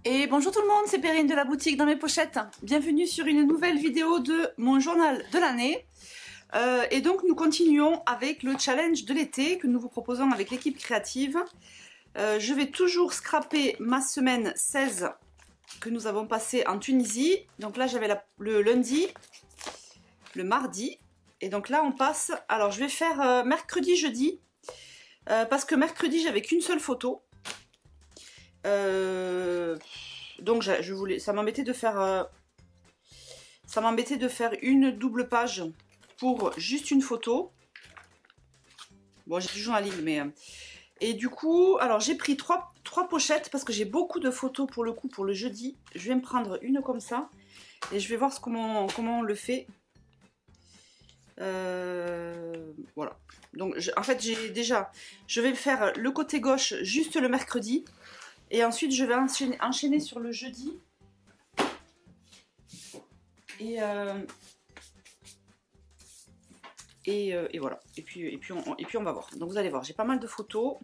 Et bonjour tout le monde, c'est Perrine de la boutique dans mes pochettes. Bienvenue sur une nouvelle vidéo de mon journal de l'année. Et donc nous continuons avec le challenge de l'été que nous vous proposons avec l'équipe créative. Je vais toujours scraper ma semaine 16 que nous avons passée en Tunisie. Donc là j'avais le lundi, le mardi. Et donc là on passe, alors je vais faire mercredi, jeudi. Parce que mercredi j'avais qu'une seule photo. Donc ça m'embêtait de faire une double page pour juste une photo. Bon, j'ai du journaling, mais et du coup, alors j'ai pris trois pochettes parce que j'ai beaucoup de photos pour le coup pour le jeudi. Je vais me prendre une comme ça et je vais voir comment on le fait. Voilà. Donc en fait je vais faire le côté gauche juste le mercredi. Et ensuite, je vais enchaîner sur le jeudi. Et voilà. Et puis on va voir. Donc vous allez voir, j'ai pas mal de photos.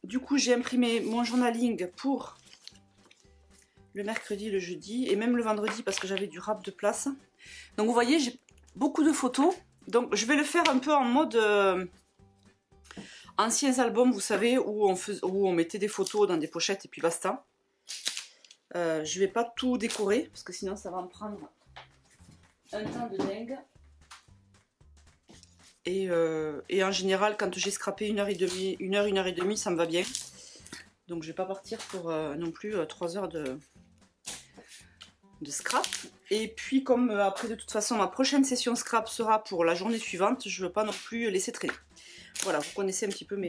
Du coup, j'ai imprimé mon journaling pour le mercredi, le jeudi et même le vendredi parce que j'avais du rap de place. Donc vous voyez, j'ai beaucoup de photos. Donc je vais le faire un peu en mode... anciens albums, vous savez, où on mettait des photos dans des pochettes et puis basta. Je vais pas tout décorer, parce que sinon ça va me prendre un temps de dingue. Et en général, quand j'ai scrappé une heure et demie, ça me va bien. Donc je vais pas partir pour non plus 3 heures de scrap. Et puis comme après de toute façon ma prochaine session scrap sera pour la journée suivante, je veux pas non plus laisser traîner. Voilà, vous connaissez un petit peu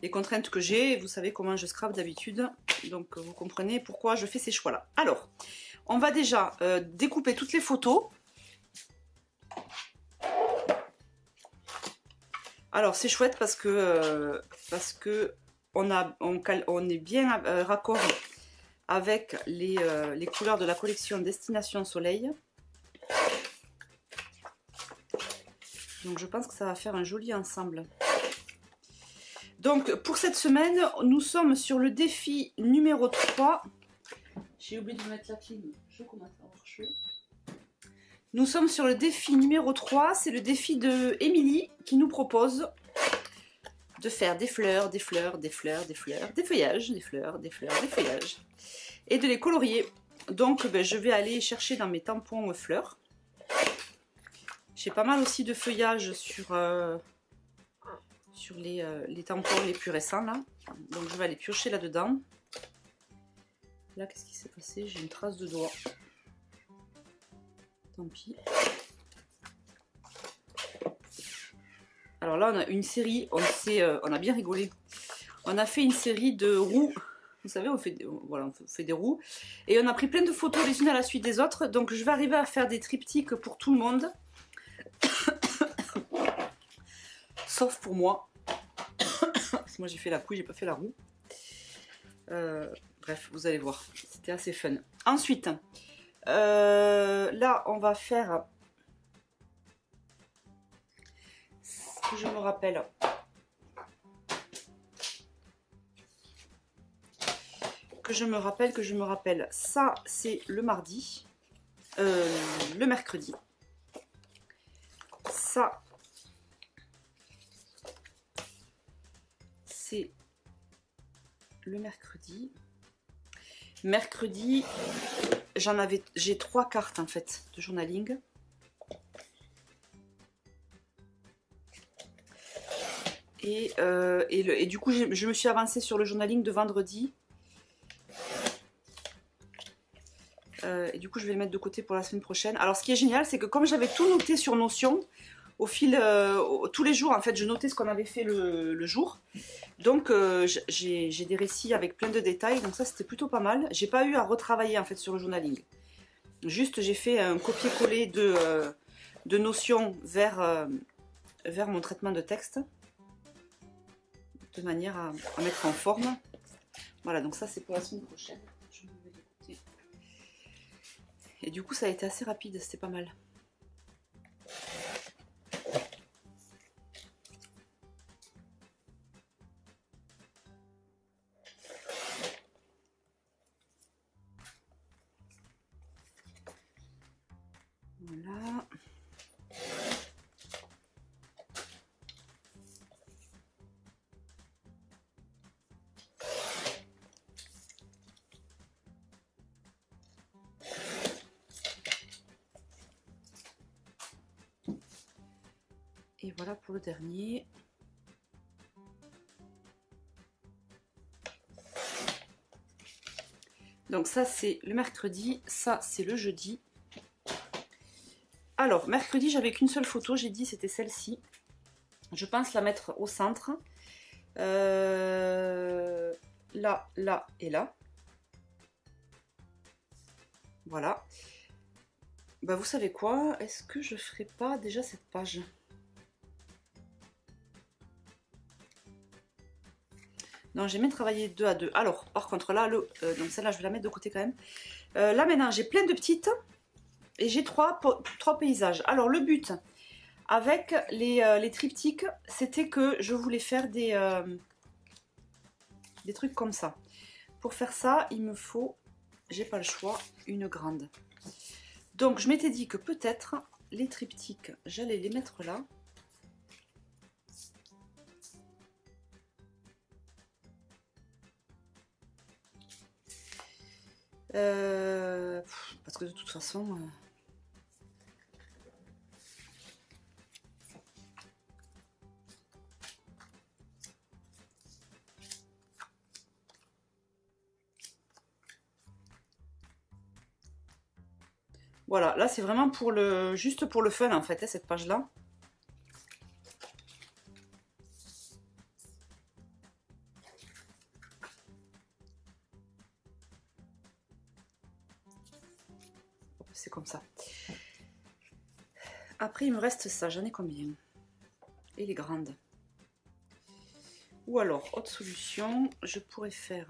les contraintes que j'ai, vous savez comment je scrape d'habitude, donc vous comprenez pourquoi je fais ces choix-là. Alors, on va déjà découper toutes les photos. Alors, c'est chouette parce que on est bien raccord avec les couleurs de la collection Destination Soleil. Donc je pense que ça va faire un joli ensemble. Donc pour cette semaine, nous sommes sur le défi numéro 3. J'ai oublié de mettre la clim, je commence à avoir chaud. Nous sommes sur le défi numéro 3, c'est le défi de Émilie qui nous propose de faire des fleurs, des fleurs, des fleurs, des fleurs, des feuillages, des fleurs, des fleurs, des feuillages. Et de les colorier. Donc je vais aller chercher dans mes tampons fleurs. J'ai pas mal aussi de feuillage sur les tampons les plus récents là. Donc je vais aller piocher là-dedans. Là, qu'est-ce qui s'est passé? J'ai une trace de doigt. Tant pis. Alors là, on a une série, on a bien rigolé. On a fait une série de roues. Vous savez, on fait des roues. Et on a pris plein de photos les unes à la suite des autres. Donc je vais arriver à faire des triptyques pour tout le monde. Sauf pour moi. Parce que moi j'ai fait la couille, j'ai pas fait la roue. Bref, vous allez voir. C'était assez fun. Ensuite, là on va faire ce que je me rappelle. Que je me rappelle. Ça c'est le mardi. Le mercredi. Ça c'est le mercredi. Mercredi, j'ai 3 cartes en fait de journaling. Et du coup, je me suis avancée sur le journaling de vendredi. Et du coup, je vais le mettre de côté pour la semaine prochaine. Alors, ce qui est génial, c'est que comme j'avais tout noté sur Notion, au fil, tous les jours, en fait, je notais ce qu'on avait fait le jour. Donc, j'ai des récits avec plein de détails. Donc ça, c'était plutôt pas mal. J'ai pas eu à retravailler, en fait, sur le journaling. Juste, j'ai fait un copier-coller de Notion vers mon traitement de texte. De manière à mettre en forme. Voilà, donc ça, c'est pour la semaine prochaine. Je me mets de côté. Et du coup, ça a été assez rapide. C'était pas mal. Voilà. Et voilà pour le dernier. Donc ça c'est le mercredi, ça c'est le jeudi. Alors mercredi j'avais qu'une seule photo, j'ai dit c'était celle-ci. Je pense la mettre au centre. Là, là et là. Voilà. Bah vous savez quoi? Est-ce que je ferai pas déjà cette page? Non, j'ai même travaillé 2 à 2. Alors, par contre, là, donc celle-là, je vais la mettre de côté quand même. Là, maintenant, j'ai plein de petites et j'ai trois paysages. Alors, le but avec les triptyques, c'était que je voulais faire des trucs comme ça. Pour faire ça, il me faut, j'ai pas le choix, une grande. Donc, je m'étais dit que peut-être les triptyques, j'allais les mettre là. Parce que de toute façon... Voilà, là c'est vraiment pour juste pour le fun en fait, hein, cette page-là. C'est comme ça. Après il me reste ça, j'en ai combien? Et les grandes. Ou alors, autre solution, je pourrais faire...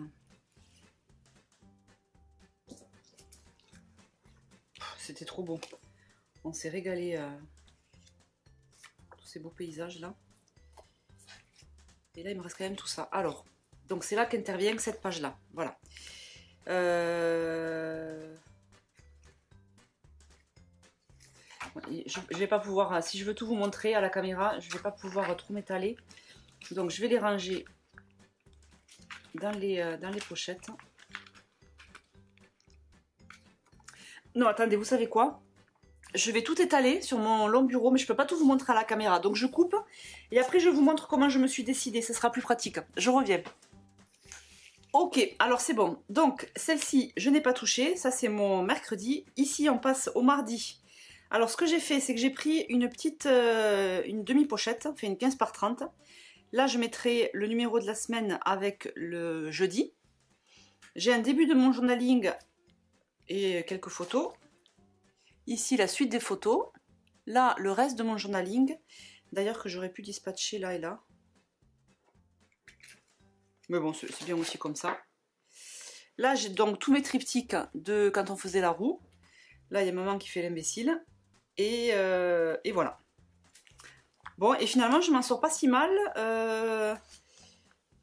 C'était trop beau. On s'est régalé tous ces beaux paysages là. Et là il me reste quand même tout ça. Alors, donc c'est là qu'intervient cette page là. Voilà. Je vais pas pouvoir, si je veux tout vous montrer à la caméra, je vais pas pouvoir trop m'étaler. Donc je vais les ranger dans les pochettes. Non, attendez, vous savez quoi? Je vais tout étaler sur mon long bureau, mais je peux pas tout vous montrer à la caméra. Donc je coupe et après je vous montre comment je me suis décidée. Ce sera plus pratique. Je reviens. Ok, alors c'est bon. Donc celle-ci, je n'ai pas touché. Ça c'est mon mercredi. Ici, on passe au mardi. Alors ce que j'ai fait, c'est que j'ai pris une petite, une demi-pochette, enfin une 15 par 30. Là, je mettrai le numéro de la semaine avec le jeudi. J'ai un début de mon journaling et quelques photos. Ici, la suite des photos. Là, le reste de mon journaling. D'ailleurs, que j'aurais pu dispatcher là et là. Mais bon, c'est bien aussi comme ça. Là, j'ai donc tous mes triptyques de quand on faisait la roue. Là, il y a maman qui fait l'imbécile. Et voilà. Bon, et finalement, je m'en sors pas si mal.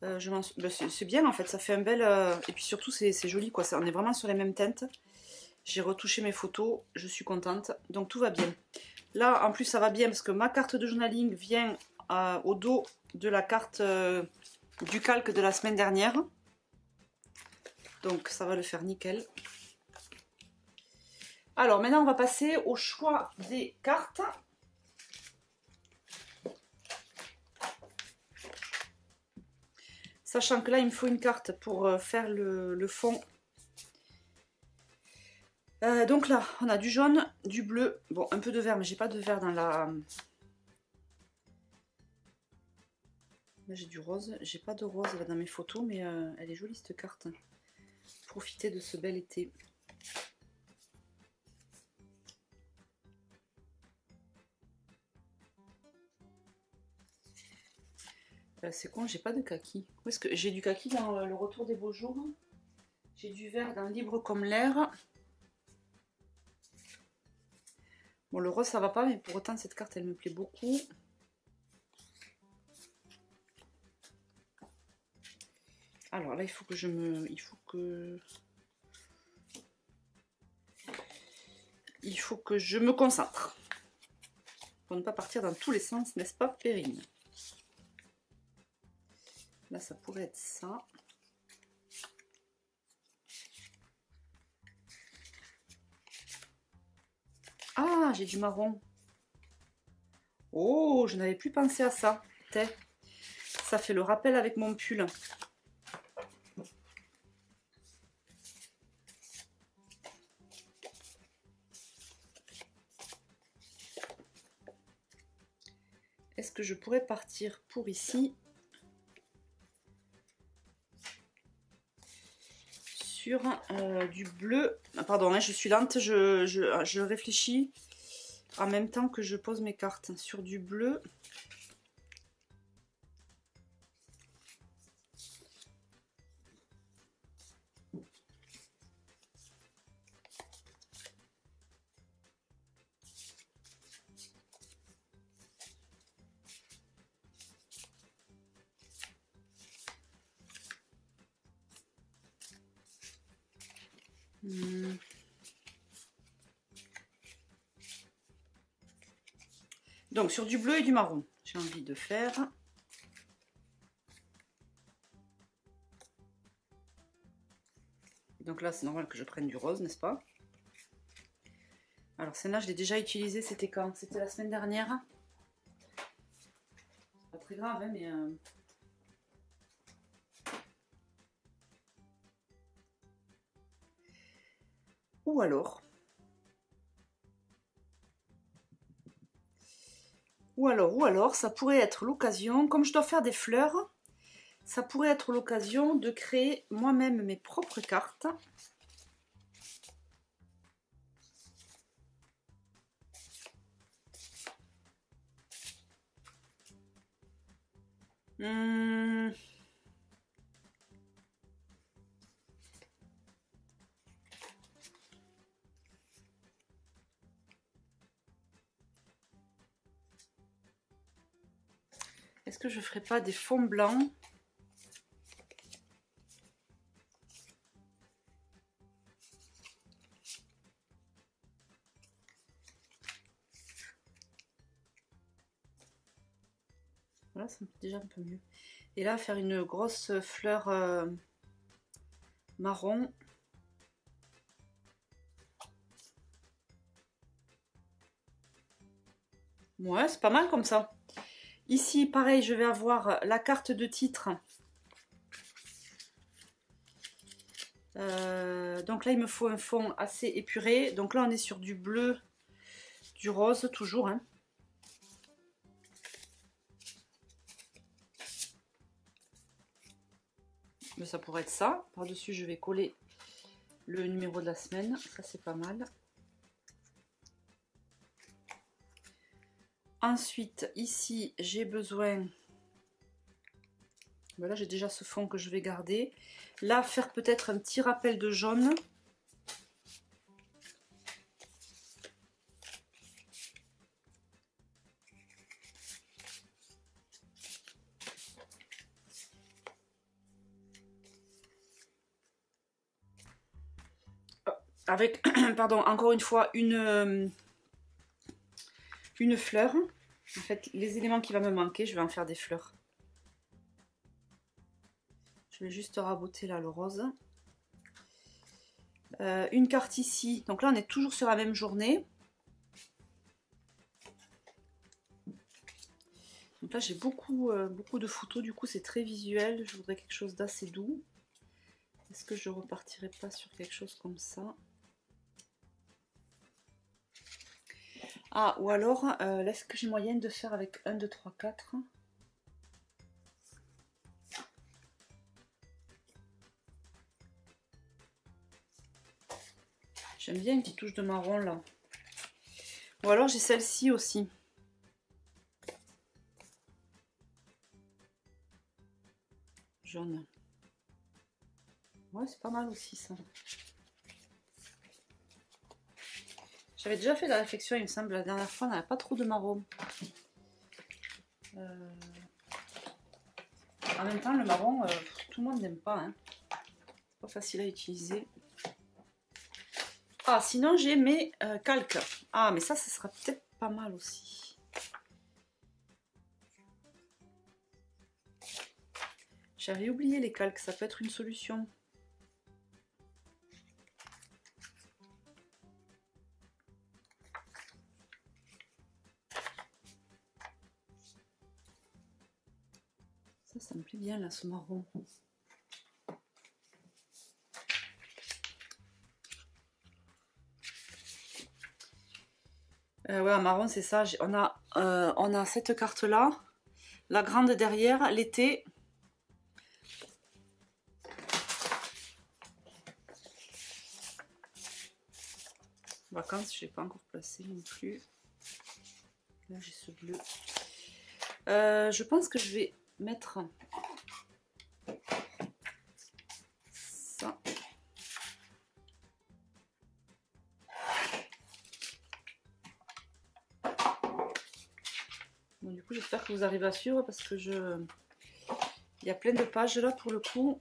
C'est bien en fait, ça fait un bel... et puis surtout, c'est joli quoi. On est vraiment sur les mêmes teintes. J'ai retouché mes photos, je suis contente. Donc tout va bien. Là, en plus, ça va bien parce que ma carte de journaling vient au dos de la carte du calque de la semaine dernière. Donc ça va le faire nickel. Alors maintenant, on va passer au choix des cartes. Sachant que là, il me faut une carte pour faire le fond. Donc là, on a du jaune, du bleu, bon, un peu de vert, mais j'ai pas de vert dans la... Là, j'ai du rose. J'ai pas de rose là, dans mes photos, mais elle est jolie cette carte. Profitez de ce bel été. C'est con, j'ai pas de kaki. Où est-ce que j'ai du kaki dans le retour des beaux jours? J'ai du vert dans Libre comme l'air. Bon, le rose ça va pas, mais pour autant cette carte elle me plaît beaucoup. Alors là, il faut que je me... il faut que je me concentre. Pour ne pas partir dans tous les sens, n'est-ce pas, Perrine? Là, ça pourrait être ça. Ah, j'ai du marron. Oh, je n'avais plus pensé à ça. Ça fait le rappel avec mon pull. Est-ce que je pourrais partir pour ici sur du bleu? Ah, pardon, hein, je suis lente, je réfléchis en même temps que je pose mes cartes. Sur du bleu. Donc sur du bleu et du marron, j'ai envie de faire. Donc là, c'est normal que je prenne du rose, n'est-ce pas? Alors celle-là, je l'ai déjà utilisée, c'était quand? C'était la semaine dernière. C'est pas très grave, hein, mais... Ou alors, ça pourrait être l'occasion, comme je dois faire des fleurs, ça pourrait être l'occasion de créer moi-même mes propres cartes. Est-ce que je ferai pas des fonds blancs? Voilà, ça me fait déjà un peu mieux. Et là, faire une grosse fleur marron. Ouais, c'est pas mal comme ça. Ici, pareil, je vais avoir la carte de titre. Donc là, il me faut un fond assez épuré. Donc là, on est sur du bleu, du rose, toujours. Hein. Mais ça pourrait être ça. Par-dessus, je vais coller le numéro de la semaine. Ça, c'est pas mal. Ensuite, ici, j'ai besoin... Voilà, j'ai déjà ce fond que je vais garder. Là, faire peut-être un petit rappel de jaune. Avec, pardon, encore une fois, une fleur. En fait, les éléments qui vont me manquer, je vais en faire des fleurs. Je vais juste raboter là le rose. Une carte ici. Donc là, on est toujours sur la même journée. Donc là, j'ai beaucoup de photos. Du coup, c'est très visuel. Je voudrais quelque chose d'assez doux. Est-ce que je repartirai pas sur quelque chose comme ça? Ah, ou alors, est-ce que j'ai moyen de faire avec 1, 2, 3, 4? J'aime bien une petite touche de marron là. Ou alors j'ai celle-ci aussi. Jaune. Ouais, c'est pas mal aussi ça. J'avais déjà fait la réflexion, il me semble, la dernière fois, on n'avait pas trop de marron. En même temps, le marron, tout le monde n'aime pas. Hein. C'est pas facile à utiliser. Ah, sinon j'ai mes calques. Ah, mais ça sera peut-être pas mal aussi. J'avais oublié les calques, ça peut être une solution. Ça me plaît bien là, ce marron. Ouais, en marron, c'est ça. On a cette carte-là. La grande derrière, l'été. Vacances, je n'ai pas encore placé non plus. Là, j'ai ce bleu. Je pense que je vais mettre ça. Bon, du coup, j'espère que vous arrivez à suivre parce que il y a plein de pages là pour le coup.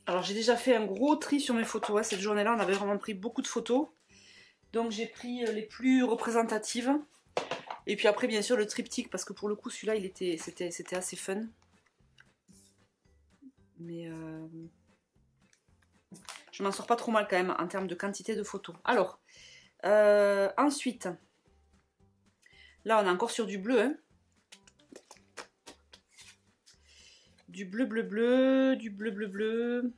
Alors j'ai déjà fait un gros tri sur mes photos, hein. Cette journée-là, on avait vraiment pris beaucoup de photos. Donc j'ai pris les plus représentatives. Et puis après, bien sûr, le triptyque, parce que pour le coup, celui-là, c'était assez fun. Mais je m'en sors pas trop mal quand même en termes de quantité de photos. Alors, ensuite, là, on est encore sur du bleu, hein. Du bleu, bleu, bleu, du bleu, bleu, bleu.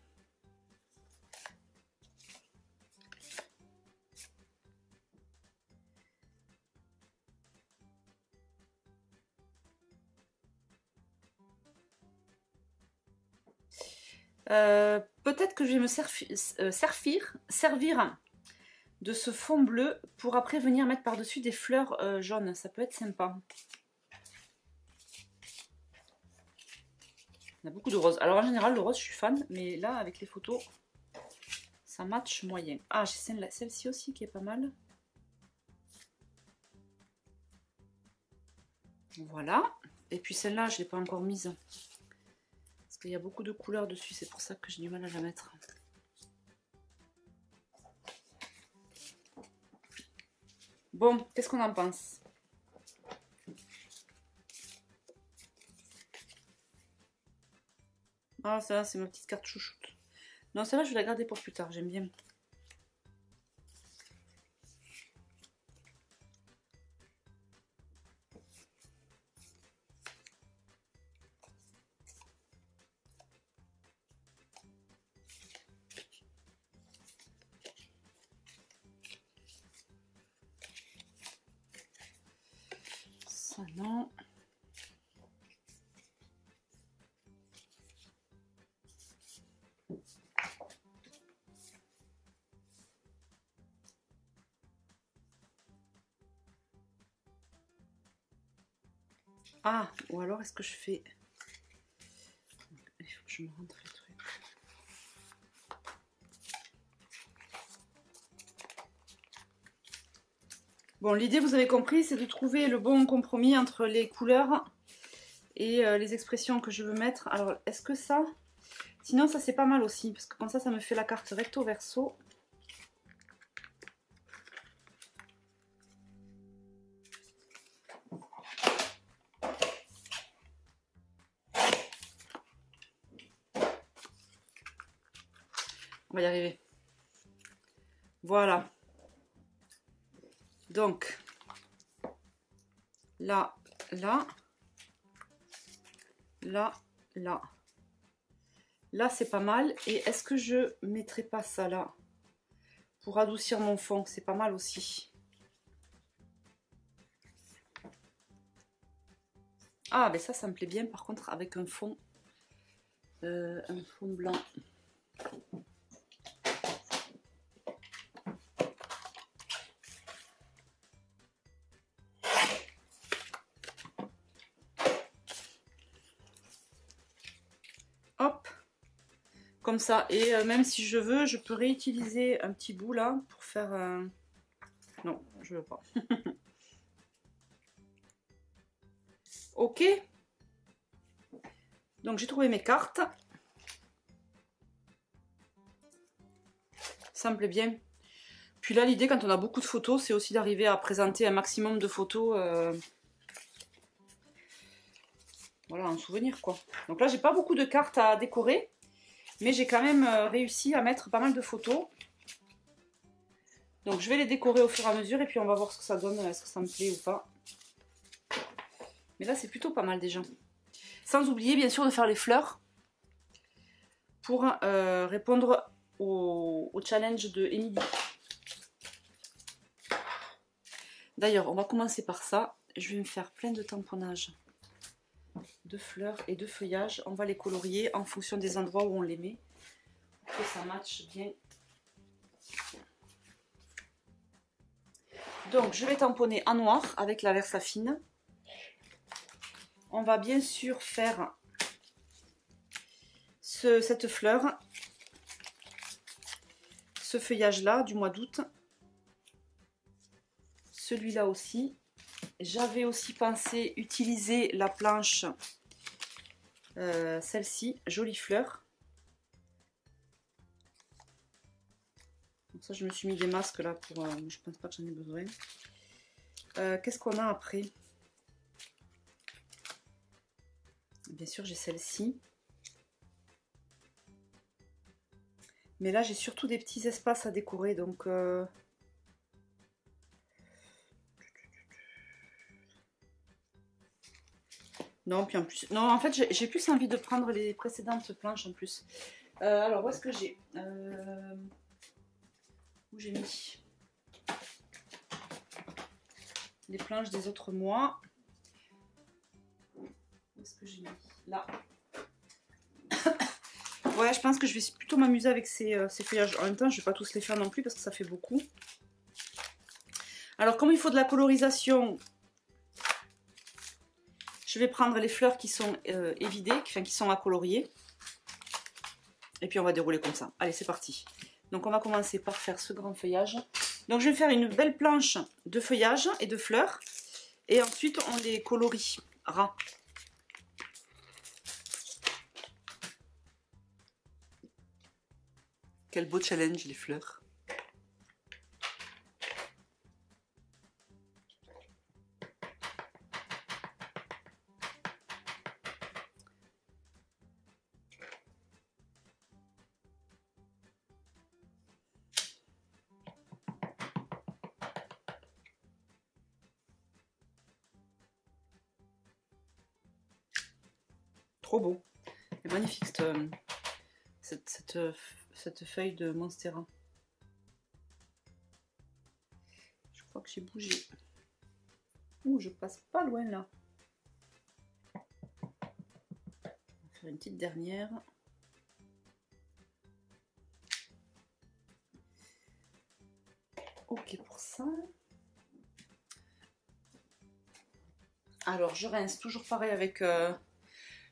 Peut-être que je vais me servir de ce fond bleu pour après venir mettre par-dessus des fleurs jaunes. Ça peut être sympa. On a beaucoup de rose. Alors en général, le rose, je suis fan, mais là, avec les photos, ça match moyen. Ah, j'ai celle-ci aussi qui est pas mal. Voilà. Et puis celle-là, je ne l'ai pas encore mise. Parce qu'il y a beaucoup de couleurs dessus, c'est pour ça que j'ai du mal à la mettre. Bon, qu'est-ce qu'on en pense? Ah, ça, c'est ma petite carte chouchoute. Non, celle-là, je vais la garder pour plus tard, j'aime bien. Ça, non. Ah, ou alors est-ce que je fais... Il faut que je me rentre les trucs. Bon, l'idée, vous avez compris, c'est de trouver le bon compromis entre les couleurs et les expressions que je veux mettre. Alors, est-ce que ça... Sinon, ça, c'est pas mal aussi, parce que comme ça me fait la carte recto-verso. On va y arriver. Voilà. Donc, là, là, là, là. Là, c'est pas mal. Et est-ce que je mettrai pas ça là pour adoucir mon fond? C'est pas mal aussi. Ah, ben ça me plaît bien. Par contre, avec un fond blanc. Hop, comme ça. Et même si je veux, je peux réutiliser un petit bout là pour faire un... Non, je veux pas. Ok. Donc j'ai trouvé mes cartes. Ça me plaît bien. Puis là, l'idée quand on a beaucoup de photos, c'est aussi d'arriver à présenter un maximum de photos. Voilà, un souvenir quoi. Donc là, j'ai pas beaucoup de cartes à décorer. Mais j'ai quand même réussi à mettre pas mal de photos. Donc je vais les décorer au fur et à mesure et puis on va voir ce que ça donne, est-ce que ça me plaît ou pas. Mais là c'est plutôt pas mal déjà. Sans oublier bien sûr de faire les fleurs pour répondre au challenge de Émilie. D'ailleurs on va commencer par ça. Je vais me faire plein de tamponnages de fleurs et de feuillages. On va les colorier en fonction des endroits où on les met. Pour que ça matche bien. Donc je vais tamponner en noir avec la Versafine. On va bien sûr faire cette fleur, ce feuillage là du mois d'août, celui-là aussi. J'avais aussi pensé utiliser la planche, celle-ci, jolie fleur. Donc ça je me suis mis des masques là pour, je pense pas que j'en ai besoin. Qu'est-ce qu'on a après? Bien sûr j'ai celle-ci. Mais là j'ai surtout des petits espaces à décorer donc... Non, puis en plus... Non, en fait j'ai plus envie de prendre les précédentes planches en plus. Alors où est-ce que j'ai où j'ai mis les planches des autres mois? Où est-ce que j'ai mis? Là. Ouais, je pense que je vais plutôt m'amuser avec ces feuillages. En même temps, je ne vais pas tous les faire non plus parce que ça fait beaucoup. Alors, comme il faut de la colorisation, je vais prendre les fleurs qui sont évidées, enfin qui sont à colorier. Et puis, on va dérouler comme ça. Allez, c'est parti. Donc, on va commencer par faire ce grand feuillage. Donc, je vais faire une belle planche de feuillage et de fleurs. Et ensuite, on les coloriera. Quel beau challenge, les fleurs. Trop beau. C'est magnifique cette feuille de Monstera. Je crois que j'ai bougé. Ouh, je passe pas loin là. On va faire une petite dernière. Ok pour ça. Alors je rince toujours pareil avec...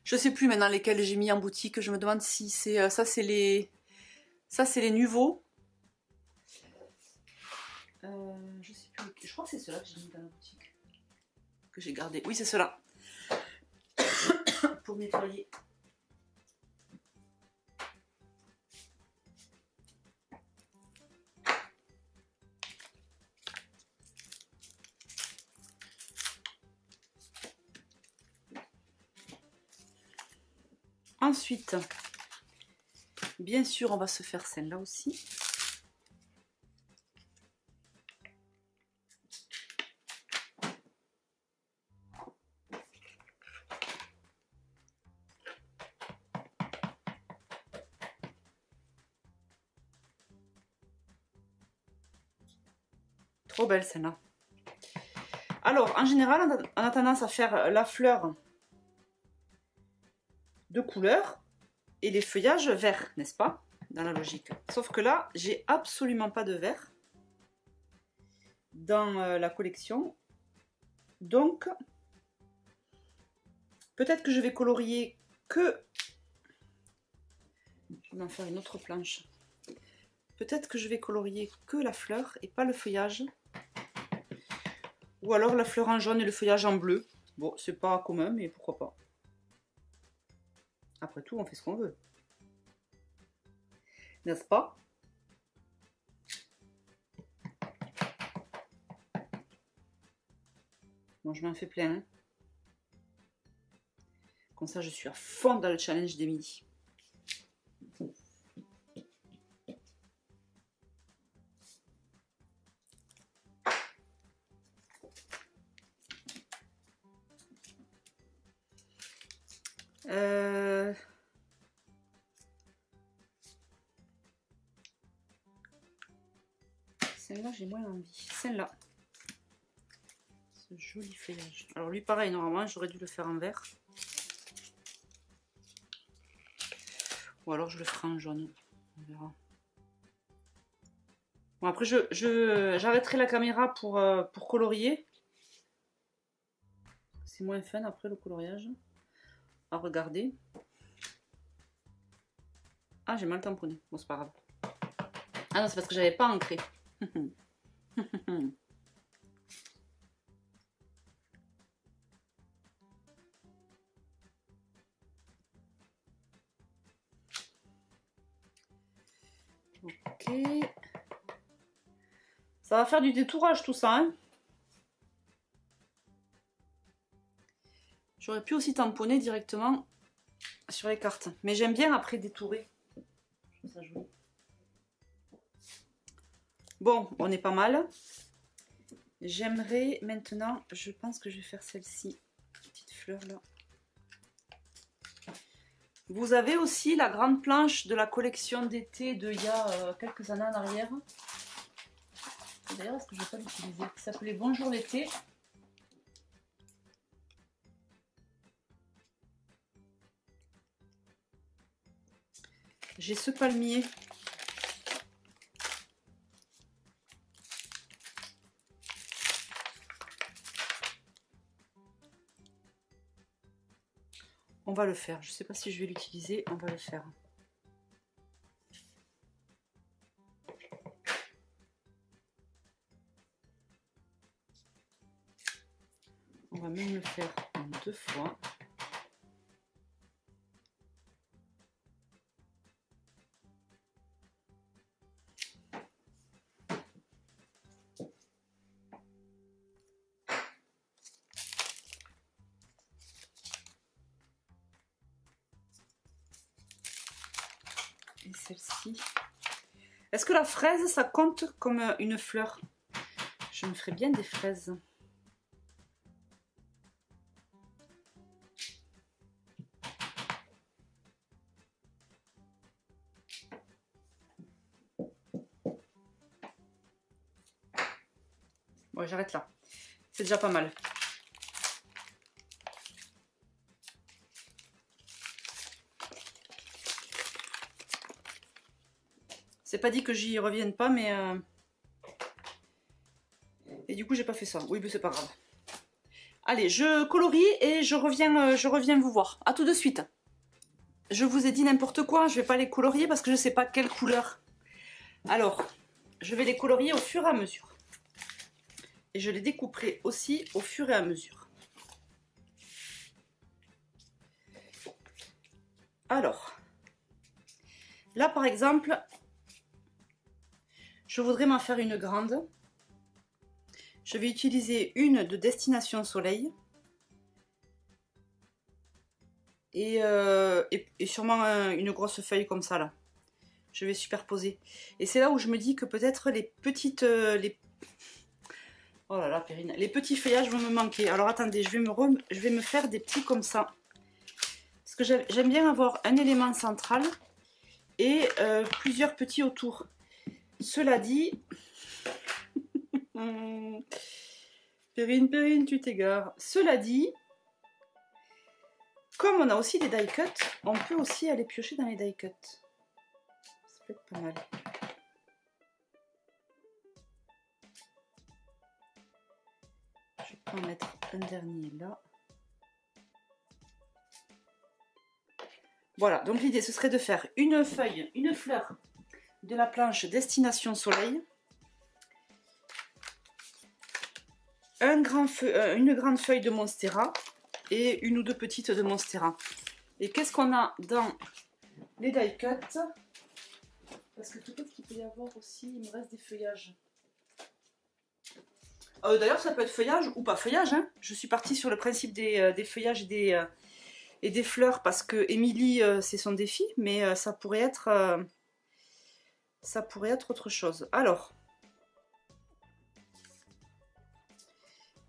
je sais plus maintenant lesquels j'ai mis en boutique. Je me demande si c'est... ça c'est les nouveaux. Je sais plus. Je crois que c'est ceux-là que j'ai mis dans la boutique. Que j'ai gardé. Oui, c'est ceux-là. Pour nettoyer. Ensuite, bien sûr, on va se faire celle-là aussi. Trop belle celle-là. Alors, en général, on a tendance à faire la fleur de couleur et les feuillages verts, n'est-ce pas? Dans la logique. Sauf que là, j'ai absolument pas de vert dans la collection. Donc, peut-être que je vais colorier que... Je vais en faire une autre planche. Peut-être que je vais colorier que la fleur et pas le feuillage. Ou alors la fleur en jaune et le feuillage en bleu. Bon, c'est pas commun, mais pourquoi pas. Après tout, on fait ce qu'on veut. N'est-ce pas? Bon, je m'en fais plein. Hein. Comme ça, je suis à fond dans le challenge des midis. Celle-là, j'ai moins envie. Celle-là. Ce joli feuillage. Alors lui, pareil, normalement, j'aurais dû le faire en vert. Ou alors je le ferai en jaune. On verra. Bon, après, j'arrêterai la caméra pour colorier. C'est moins fun après le coloriage. À regarder. Ah, j'ai mal tamponné. Bon, c'est pas grave. Ah non, c'est parce que j'avais pas ancré. Ok. Ça va faire du détourage tout ça, hein. J'aurais pu aussi tamponner directement sur les cartes. Mais j'aime bien après détourer. Je trouve ça joli. Bon, on est pas mal. J'aimerais maintenant, je pense que je vais faire celle-ci. Petite fleur là. Vous avez aussi la grande planche de la collection d'été d'il y a quelques années en arrière. D'ailleurs, est-ce que je ne vais pas l'utiliser? Qui s'appelait Bonjour l'été. J'ai ce palmier. On va le faire. Je ne sais pas si je vais l'utiliser. On va le faire. On va même le faire en 2 fois. Et celle-ci. Est-ce que la fraise, ça compte comme une fleur? Je me ferais bien des fraises. Bon, j'arrête là. C'est déjà pas mal. C'est pas dit que j'y revienne pas, mais... Et du coup, j'ai pas fait ça. Oui, mais c'est pas grave. Allez, je colorie et je reviens vous voir. À tout de suite. Je vous ai dit n'importe quoi, je vais pas les colorier parce que je sais pas quelle couleur. Alors, je vais les colorier au fur et à mesure. Et je les découperai aussi au fur et à mesure. Alors, là par exemple, je voudrais m'en faire une grande. Je vais utiliser une de Destination Soleil. Et sûrement une grosse feuille comme ça là. Je vais superposer. Et c'est là où je me dis que peut-être les petites... Oh là là, Perrine. Les petits feuillages vont me manquer. Alors attendez, je vais me faire des petits comme ça. Parce que j'aime bien avoir un élément central et plusieurs petits autour. Cela dit... Perrine, tu t'égares. Cela dit, comme on a aussi des die cuts, on peut aussi aller piocher dans les die cuts. Ça peut être pas mal. Je peux en mettre un dernier là. Voilà, donc l'idée ce serait de faire une feuille, une fleur de la planche Destination Soleil. Une grande feuille de Monstera et une ou deux petites de Monstera. Et qu'est-ce qu'on a dans les die cut? Parce que peut-être qu'il peut y avoir aussi, il me reste des feuillages. D'ailleurs, ça peut être feuillage ou pas feuillage. Hein. Je suis partie sur le principe des feuillages et des fleurs parce que Émilie, c'est son défi, mais ça pourrait être autre chose. Alors,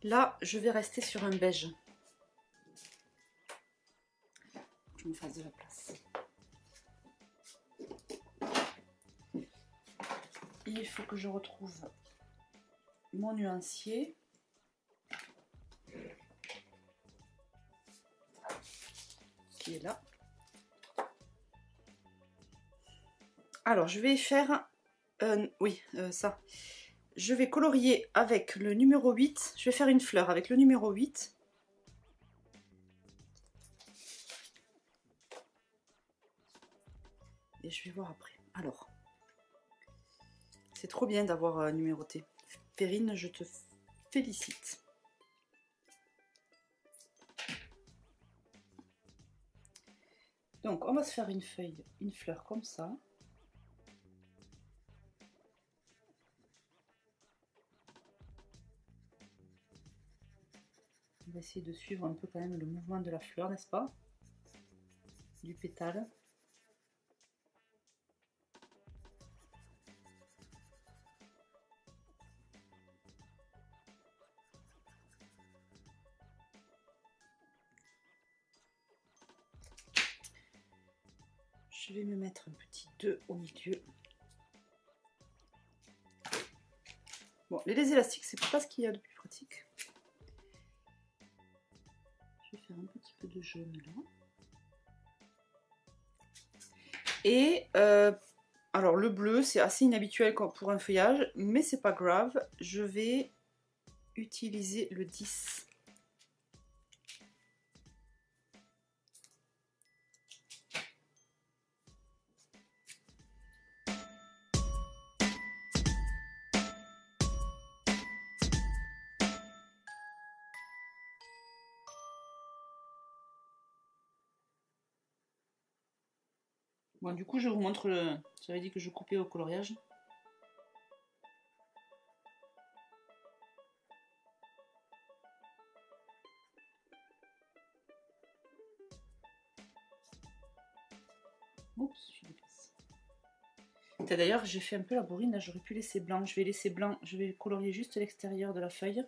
là, je vais rester sur un beige. Je me fasse de la place. Il faut que je retrouve mon nuancier. Qui est là. Alors, je vais faire... ça. Je vais colorier avec le numéro 8. Je vais faire une fleur avec le numéro 8. Et je vais voir après. Alors, c'est trop bien d'avoir numéroté. Perrine, je te félicite. Donc, on va se faire une feuille, une fleur comme ça. On va essayer de suivre un peu quand même le mouvement de la fleur, n'est-ce pas? Du pétale. Je vais me mettre un petit 2 au milieu. Bon, les élastiques, c'est pas ce qu'il y a de plus pratique. Je vais faire un petit peu de jaune là. Et alors le bleu, c'est assez inhabituel pour un feuillage, mais c'est pas grave. Je vais utiliser le 10. Bon, du coup, je vous montre le... J'avais dit que je coupais au coloriage. Oups, je dépasse. D'ailleurs, j'ai fait un peu la bourrine, là, j'aurais pu laisser blanc. Je vais laisser blanc, je vais colorier juste l'extérieur de la feuille.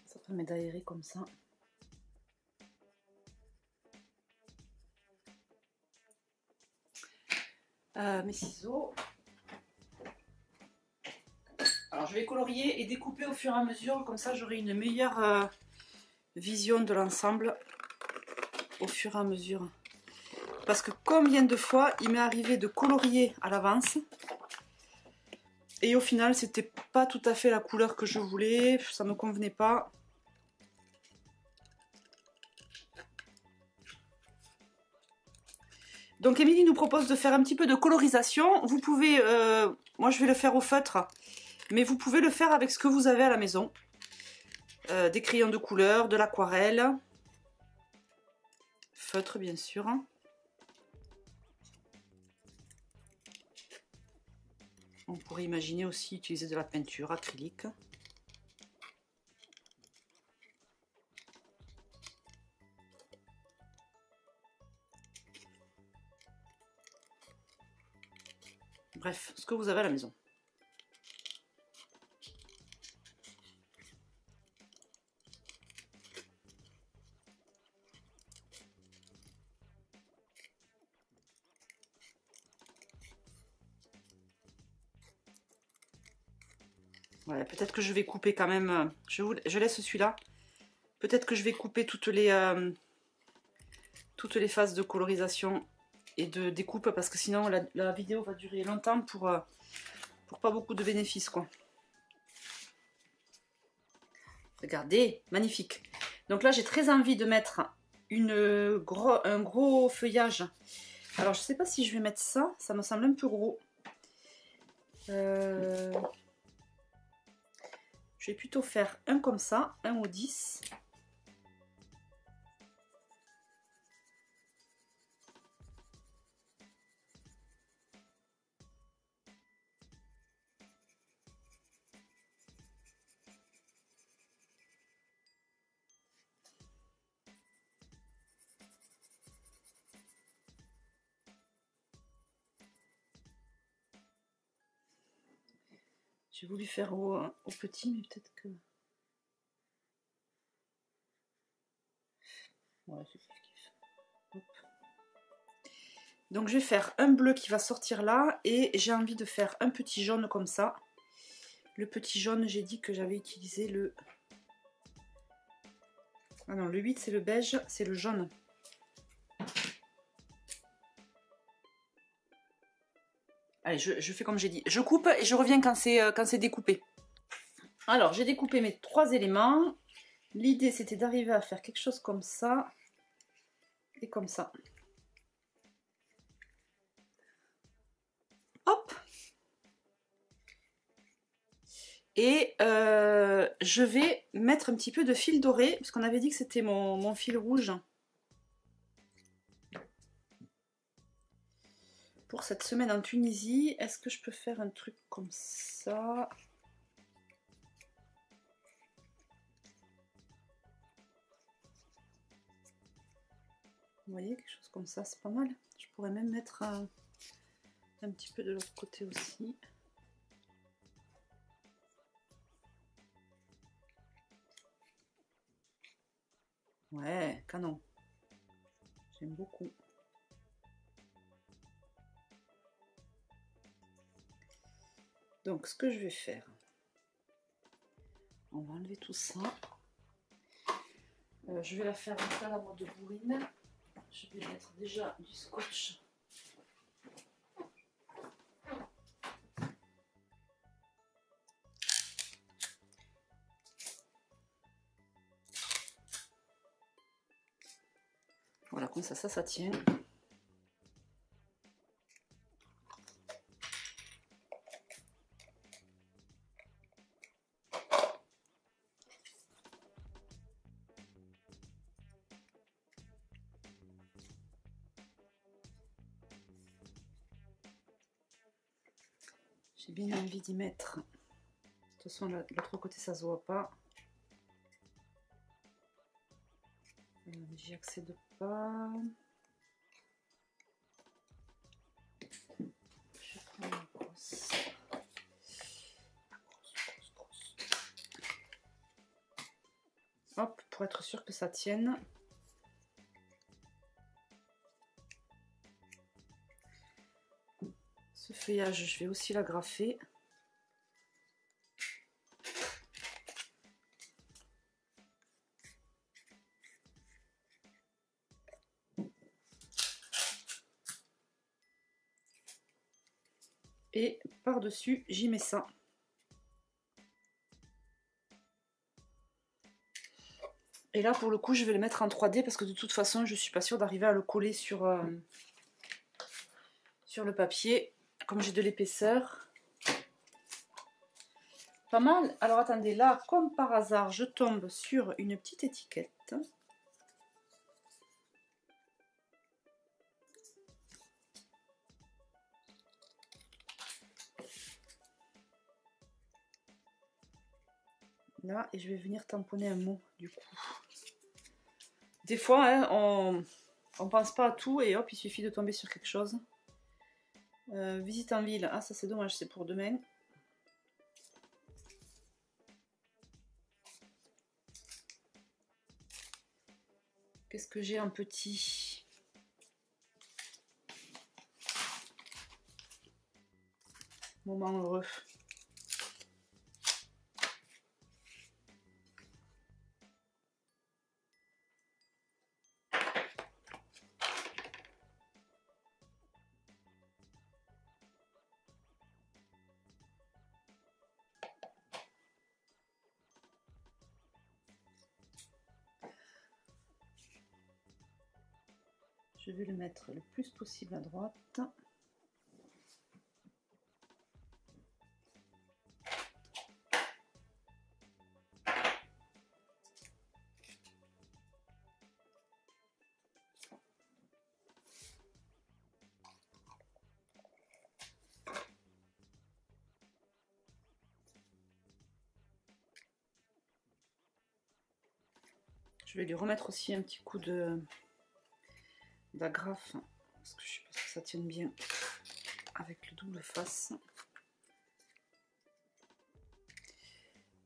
Ça permet d'aérer comme ça. Mes ciseaux. Alors je vais colorier et découper au fur et à mesure, comme ça j'aurai une meilleure vision de l'ensemble au fur et à mesure. Parce que combien de fois il m'est arrivé de colorier à l'avance et au final c'était pas tout à fait la couleur que je voulais, ça me convenait pas. Donc Émilie nous propose de faire un petit peu de colorisation. Vous pouvez, moi je vais le faire au feutre, mais vous pouvez le faire avec ce que vous avez à la maison. Des crayons de couleur, de l'aquarelle, feutre bien sûr. On pourrait imaginer aussi utiliser de la peinture acrylique. Bref, ce que vous avez à la maison. Voilà, peut-être que je vais couper quand même, je laisse celui-là. Peut-être que je vais couper toutes les phases de colorisation et de découpe parce que sinon la vidéo va durer longtemps pour pas beaucoup de bénéfices quoi. Regardez, magnifique. Donc là j'ai très envie de mettre un gros feuillage Alors je sais pas si je vais mettre ça, ça me semble un peu gros. Je vais plutôt faire un comme ça, un au 10. J'ai voulu faire au petit, mais peut-être que... Ouais, c'est pas ce qu'il fait. Hop. Donc je vais faire un bleu qui va sortir là, et j'ai envie de faire un petit jaune comme ça. Le petit jaune, j'ai dit que j'avais utilisé le... Ah non, le 8 c'est le beige, c'est le jaune. Allez, je fais comme j'ai dit. Je coupe et je reviens quand c'est découpé. Alors, j'ai découpé mes 3 éléments. L'idée, c'était d'arriver à faire quelque chose comme ça et comme ça. Hop! Et je vais mettre un petit peu de fil doré, puisqu'on avait dit que c'était mon fil rouge. Pour cette semaine en Tunisie, est-ce que je peux faire un truc comme ça? Vous voyez, quelque chose comme ça, c'est pas mal. Je pourrais même mettre un petit peu de l'autre côté aussi. Ouais, canon. J'aime beaucoup. Donc, ce que je vais faire, on va enlever tout ça. Je vais la faire à la mode de bourrine. Je vais mettre déjà du scotch. Voilà, comme ça tient. J'ai bien envie d'y mettre. De toute façon, l'autre côté, ça se voit pas. J'y accède pas. Je prends la brosse. Hop, pour être sûr que ça tienne. Ce feuillage, je vais aussi l'agrafer. Et par-dessus, j'y mets ça. Et là, pour le coup, je vais le mettre en 3D parce que de toute façon, je suis pas sûre d'arriver à le coller sur le papier. Comme j'ai de l'épaisseur. Pas mal. Alors attendez, là, comme par hasard, je tombe sur une petite étiquette. Là, et je vais venir tamponner un mot, du coup. Des fois, hein, on pense pas à tout et hop, il suffit de tomber sur quelque chose. Visite en ville. Ah, ça c'est dommage, c'est pour demain. Qu'est-ce que j'ai en petit? Moment heureux. Je vais le mettre le plus possible à droite. Je vais lui remettre aussi un petit coup d'agrafe, parce que je sais pas si ça tienne bien avec le double face.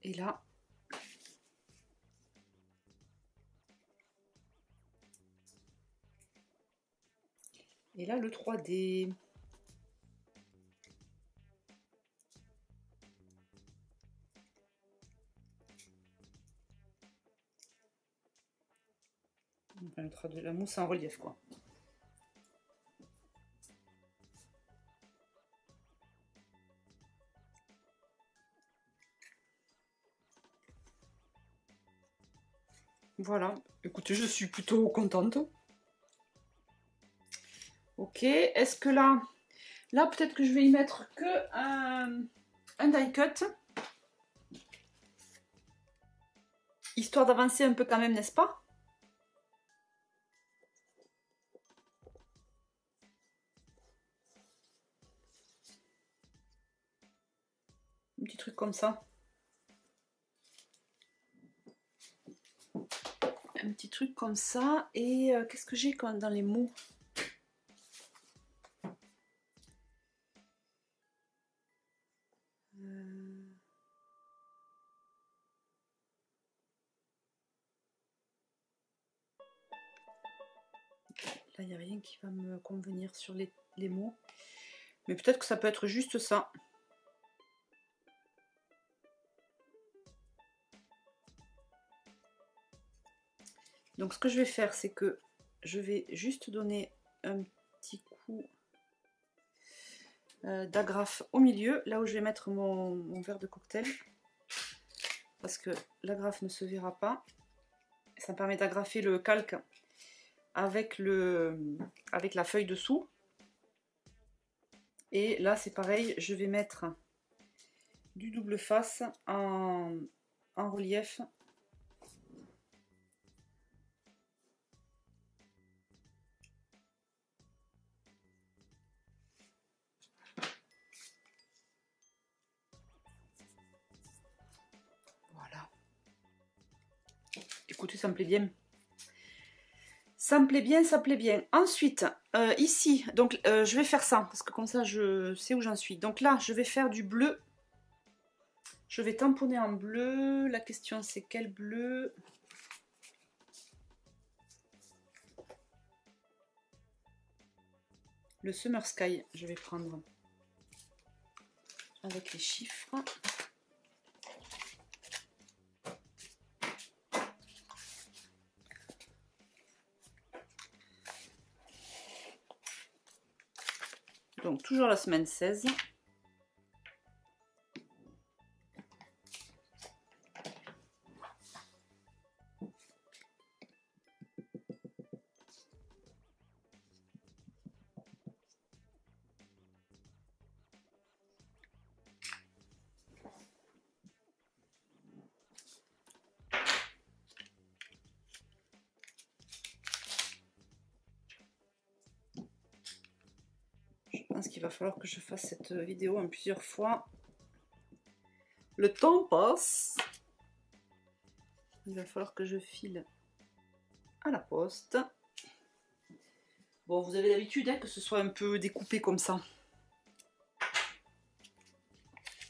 Et là, le 3D. On va mettre de la mousse en relief, quoi. Voilà, écoutez, je suis plutôt contente. Ok, est-ce que là peut-être que je vais y mettre que un die cut, histoire d'avancer un peu quand même, n'est-ce pas? Un petit truc comme ça. Un petit truc comme ça. Et qu'est-ce que j'ai quand même dans les mots? Là, il n'y a rien qui va me convenir sur les mots. Mais peut-être que ça peut être juste ça. Donc ce que je vais faire, c'est que je vais juste donner un petit coup d'agrafe au milieu, là où je vais mettre mon verre de cocktail. Parce que l'agrafe ne se verra pas. Ça me permet d'agrafer le calque avec la feuille dessous. Et là c'est pareil, je vais mettre du double face en relief. Voilà. Écoutez, ça me plaît bien. Ça me plaît bien, ça plaît bien. Ensuite, ici, donc je vais faire ça, parce que comme ça je sais où j'en suis. Donc là, je vais faire du bleu. Je vais tamponner en bleu. La question c'est quel bleu? Le Summer Sky, je vais prendre avec les chiffres. Donc toujours la semaine 16. Je pense qu'il va falloir que je fasse cette vidéo en plusieurs fois. Le temps passe. Il va falloir que je file à la poste. Bon, vous avez l'habitude hein, que ce soit un peu découpé comme ça.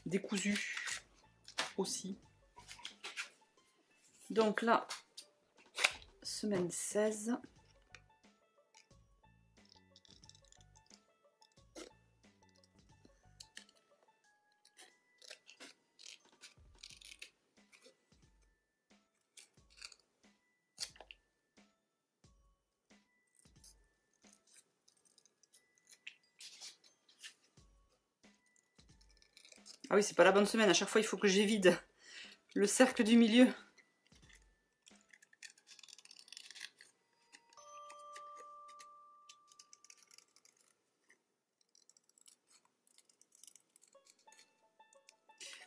Décousu aussi. Donc là, semaine 16. Ah oui, c'est pas la bonne semaine. À chaque fois, il faut que j'évite le cercle du milieu.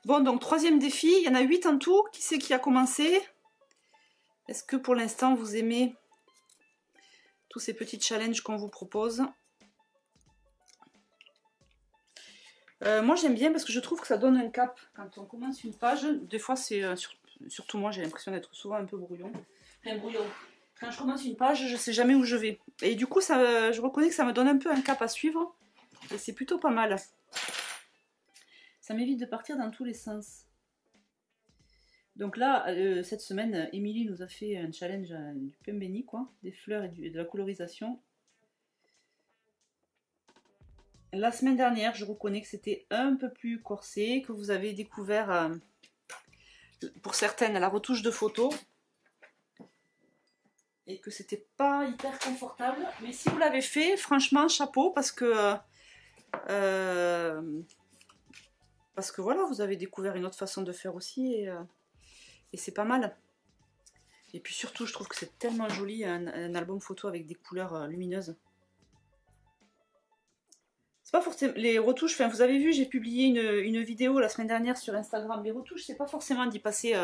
Bon, donc troisième défi, il y en a 8 en tout. Qui c'est qui a commencé? Est-ce que pour l'instant vous aimez tous ces petits challenges qu'on vous propose? Moi j'aime bien parce que je trouve que ça donne un cap. Quand on commence une page, des fois c'est... surtout moi j'ai l'impression d'être souvent un peu brouillon. Enfin, brouillon. Quand je commence une page, je sais jamais où je vais. Et du coup, je reconnais que ça me donne un peu un cap à suivre. Et c'est plutôt pas mal. Ça m'évite de partir dans tous les sens. Donc là, cette semaine, Émilie nous a fait un challenge du pain béni, quoi. Des fleurs et de la colorisation. La semaine dernière, je reconnais que c'était un peu plus corsé, que vous avez découvert, pour certaines, la retouche de photo. Et que c'était pas hyper confortable. Mais si vous l'avez fait, franchement, chapeau, parce que voilà, vous avez découvert une autre façon de faire aussi, et c'est pas mal. Et puis surtout, je trouve que c'est tellement joli, un album photo avec des couleurs lumineuses. C'est pas forcément les retouches, enfin vous avez vu, j'ai publié une vidéo la semaine dernière sur Instagram. Les retouches, c'est pas forcément d'y passer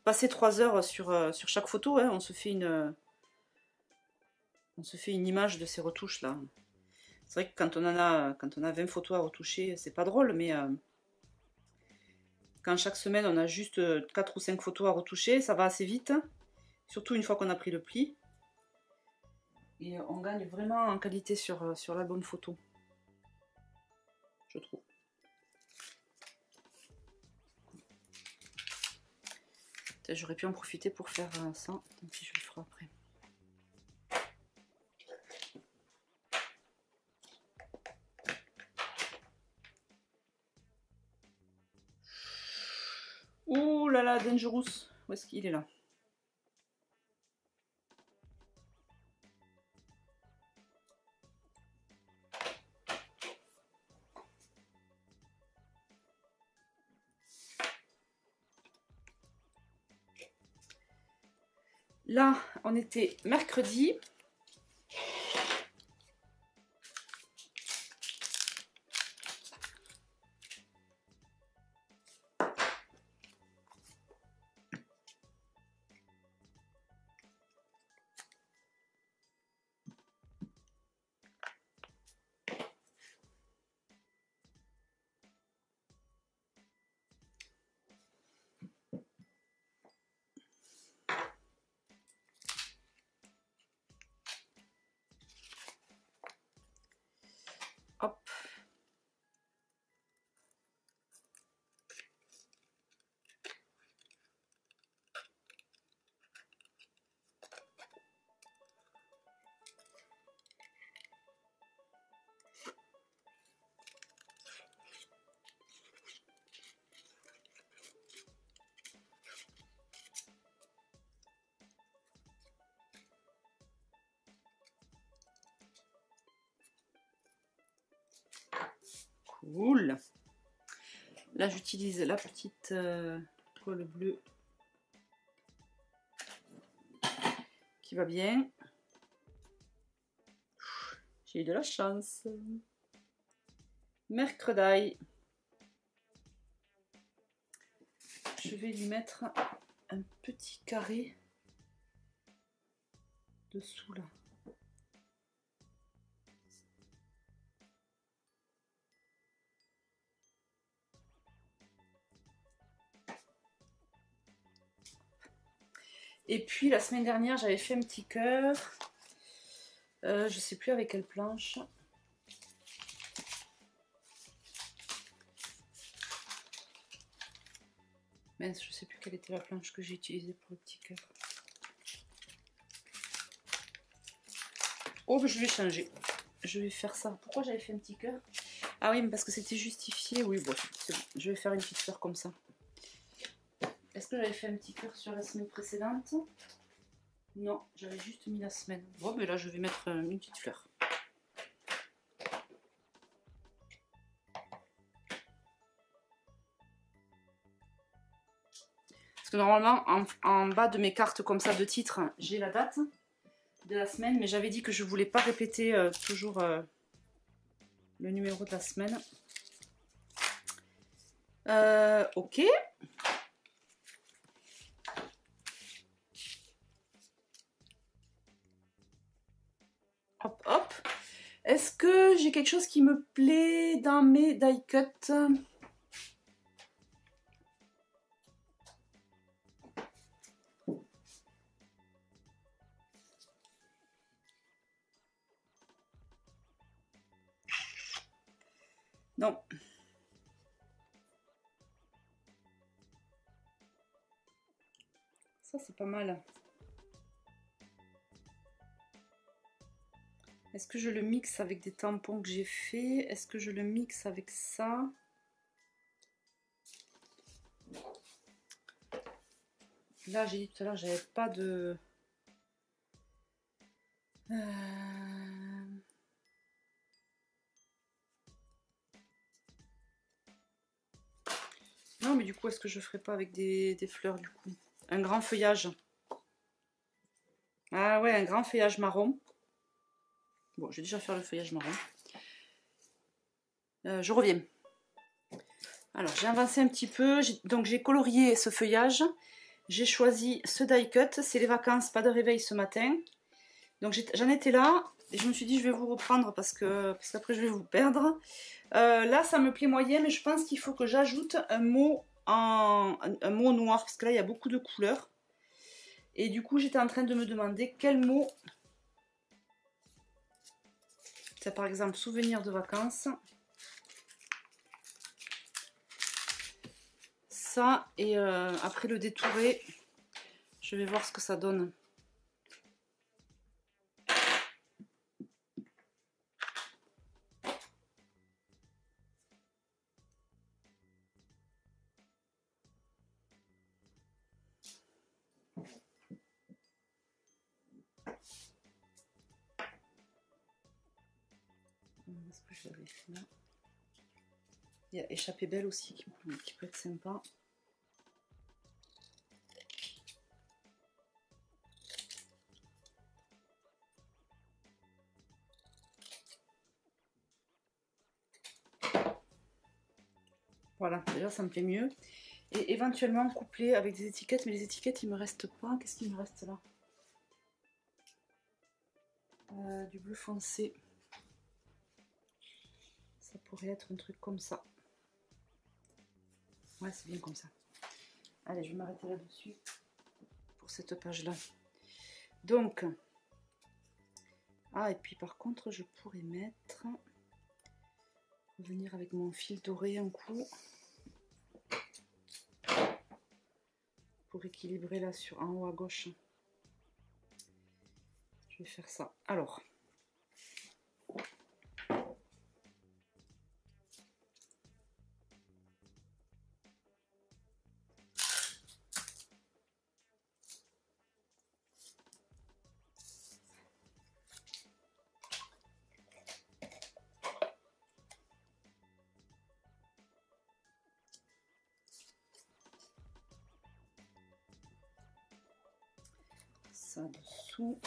3 heures sur chaque photo, hein. On se fait une image de ces retouches là. C'est vrai que quand on a 20 photos à retoucher, c'est pas drôle, mais quand chaque semaine on a juste 4 ou 5 photos à retoucher, ça va assez vite. Surtout une fois qu'on a pris le pli. Et on gagne vraiment en qualité sur l'album photo. Je trouve. J'aurais pu en profiter pour faire ça. Tant pis, je le ferai après. Ouh là là, Dangerous. Où est-ce qu'il est là? Là, on était mercredi. Hop. Cool. Là, j'utilise la petite colle bleue qui va bien. J'ai eu de la chance. Mercredi. Je vais lui mettre un petit carré dessous là. Et puis la semaine dernière, j'avais fait un petit cœur. Je sais plus avec quelle planche. Mince, je sais plus quelle était la planche que j'ai utilisée pour le petit cœur. Oh, bah, je vais changer. Je vais faire ça. Pourquoi j'avais fait un petit cœur? Ah oui, mais parce que c'était justifié. Oui, bon, c'est bon. Je vais faire une petite fleur comme ça. Est-ce que j'avais fait un petit cœur sur la semaine précédente? Non, j'avais juste mis la semaine. Bon, mais là, je vais mettre une petite fleur. Parce que normalement, en bas de mes cartes comme ça de titre, j'ai la date de la semaine. Mais j'avais dit que je voulais pas répéter toujours le numéro de la semaine. Ok. Hop, hop. Est-ce que j'ai quelque chose qui me plaît dans mes die cuts? Non. Ça, c'est pas mal. Est-ce que je le mixe avec des tampons que j'ai fait? Est-ce que je le mixe avec ça? Là, j'ai dit tout à l'heure, j'avais pas de... Non, mais du coup, est-ce que je ferais pas avec des fleurs, du coup? Un grand feuillage. Ah ouais, un grand feuillage marron. Bon, je vais déjà faire le feuillage marron. Je reviens. Alors, j'ai avancé un petit peu. Donc, j'ai colorié ce feuillage. J'ai choisi ce die cut. C'est les vacances, pas de réveil ce matin. Donc, j'en étais là. Et je me suis dit, je vais vous reprendre parce qu'après, je vais vous perdre. Là, ça me plaît moyen, mais je pense qu'il faut que j'ajoute un mot noir. Parce que là, il y a beaucoup de couleurs. Et du coup, j'étais en train de me demander quel mot... C'est par exemple souvenir de vacances. Ça, et après le détourer, je vais voir ce que ça donne. Est-ce que je l'avais fait là? Il y a échappée belle aussi qui peut être sympa. Voilà, déjà ça me plaît mieux. Et éventuellement coupler avec des étiquettes, mais les étiquettes il me reste pas. Qu'est-ce qu'il me reste là? Du bleu foncé. Ça pourrait être un truc comme ça. Ouais, c'est bien comme ça. Allez, je vais m'arrêter là-dessus pour cette page-là. Donc, ah, et puis par contre, je pourrais mettre... Revenir avec mon fil doré un coup. Pour équilibrer là sur en haut à gauche. Je vais faire ça. Alors. Ça dessous.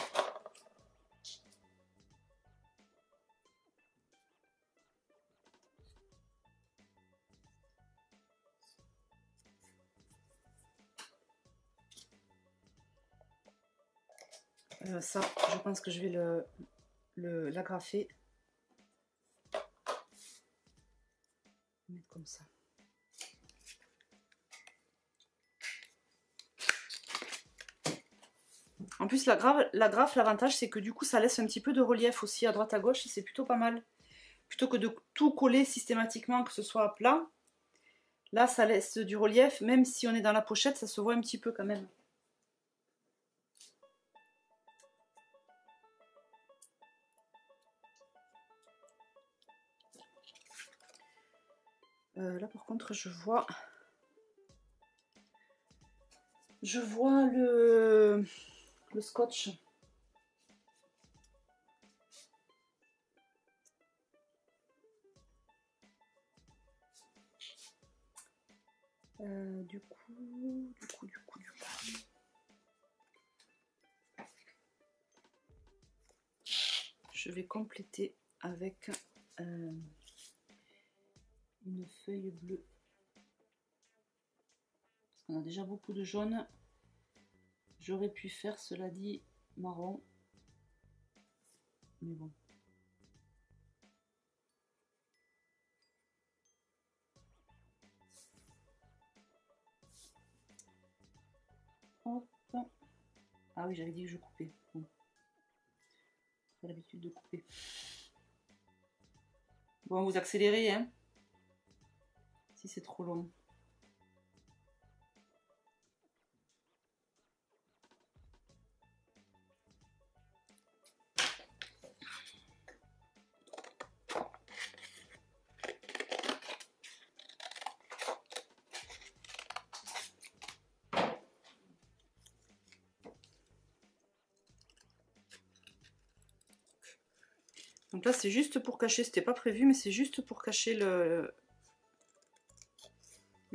Ça, je pense que je vais l'agrafer. Mettre comme ça. En plus, l'agrafe, l'avantage, c'est que du coup, ça laisse un petit peu de relief aussi à droite à gauche. C'est plutôt pas mal. Plutôt que de tout coller systématiquement, que ce soit à plat. Là, ça laisse du relief. Même si on est dans la pochette, ça se voit un petit peu quand même. Là, par contre, je vois le scotch. Du coup, je vais compléter avec une feuille bleue On a déjà beaucoup de jaune. J'aurais pu faire, cela dit, marron. Mais bon. Hop. Ah oui, j'avais dit que je coupais. Bon. J'ai l'habitude de couper. Bon, vous accélérez, hein, si c'est trop long. Donc là, c'est juste pour cacher, c'était pas prévu, mais c'est juste pour cacher le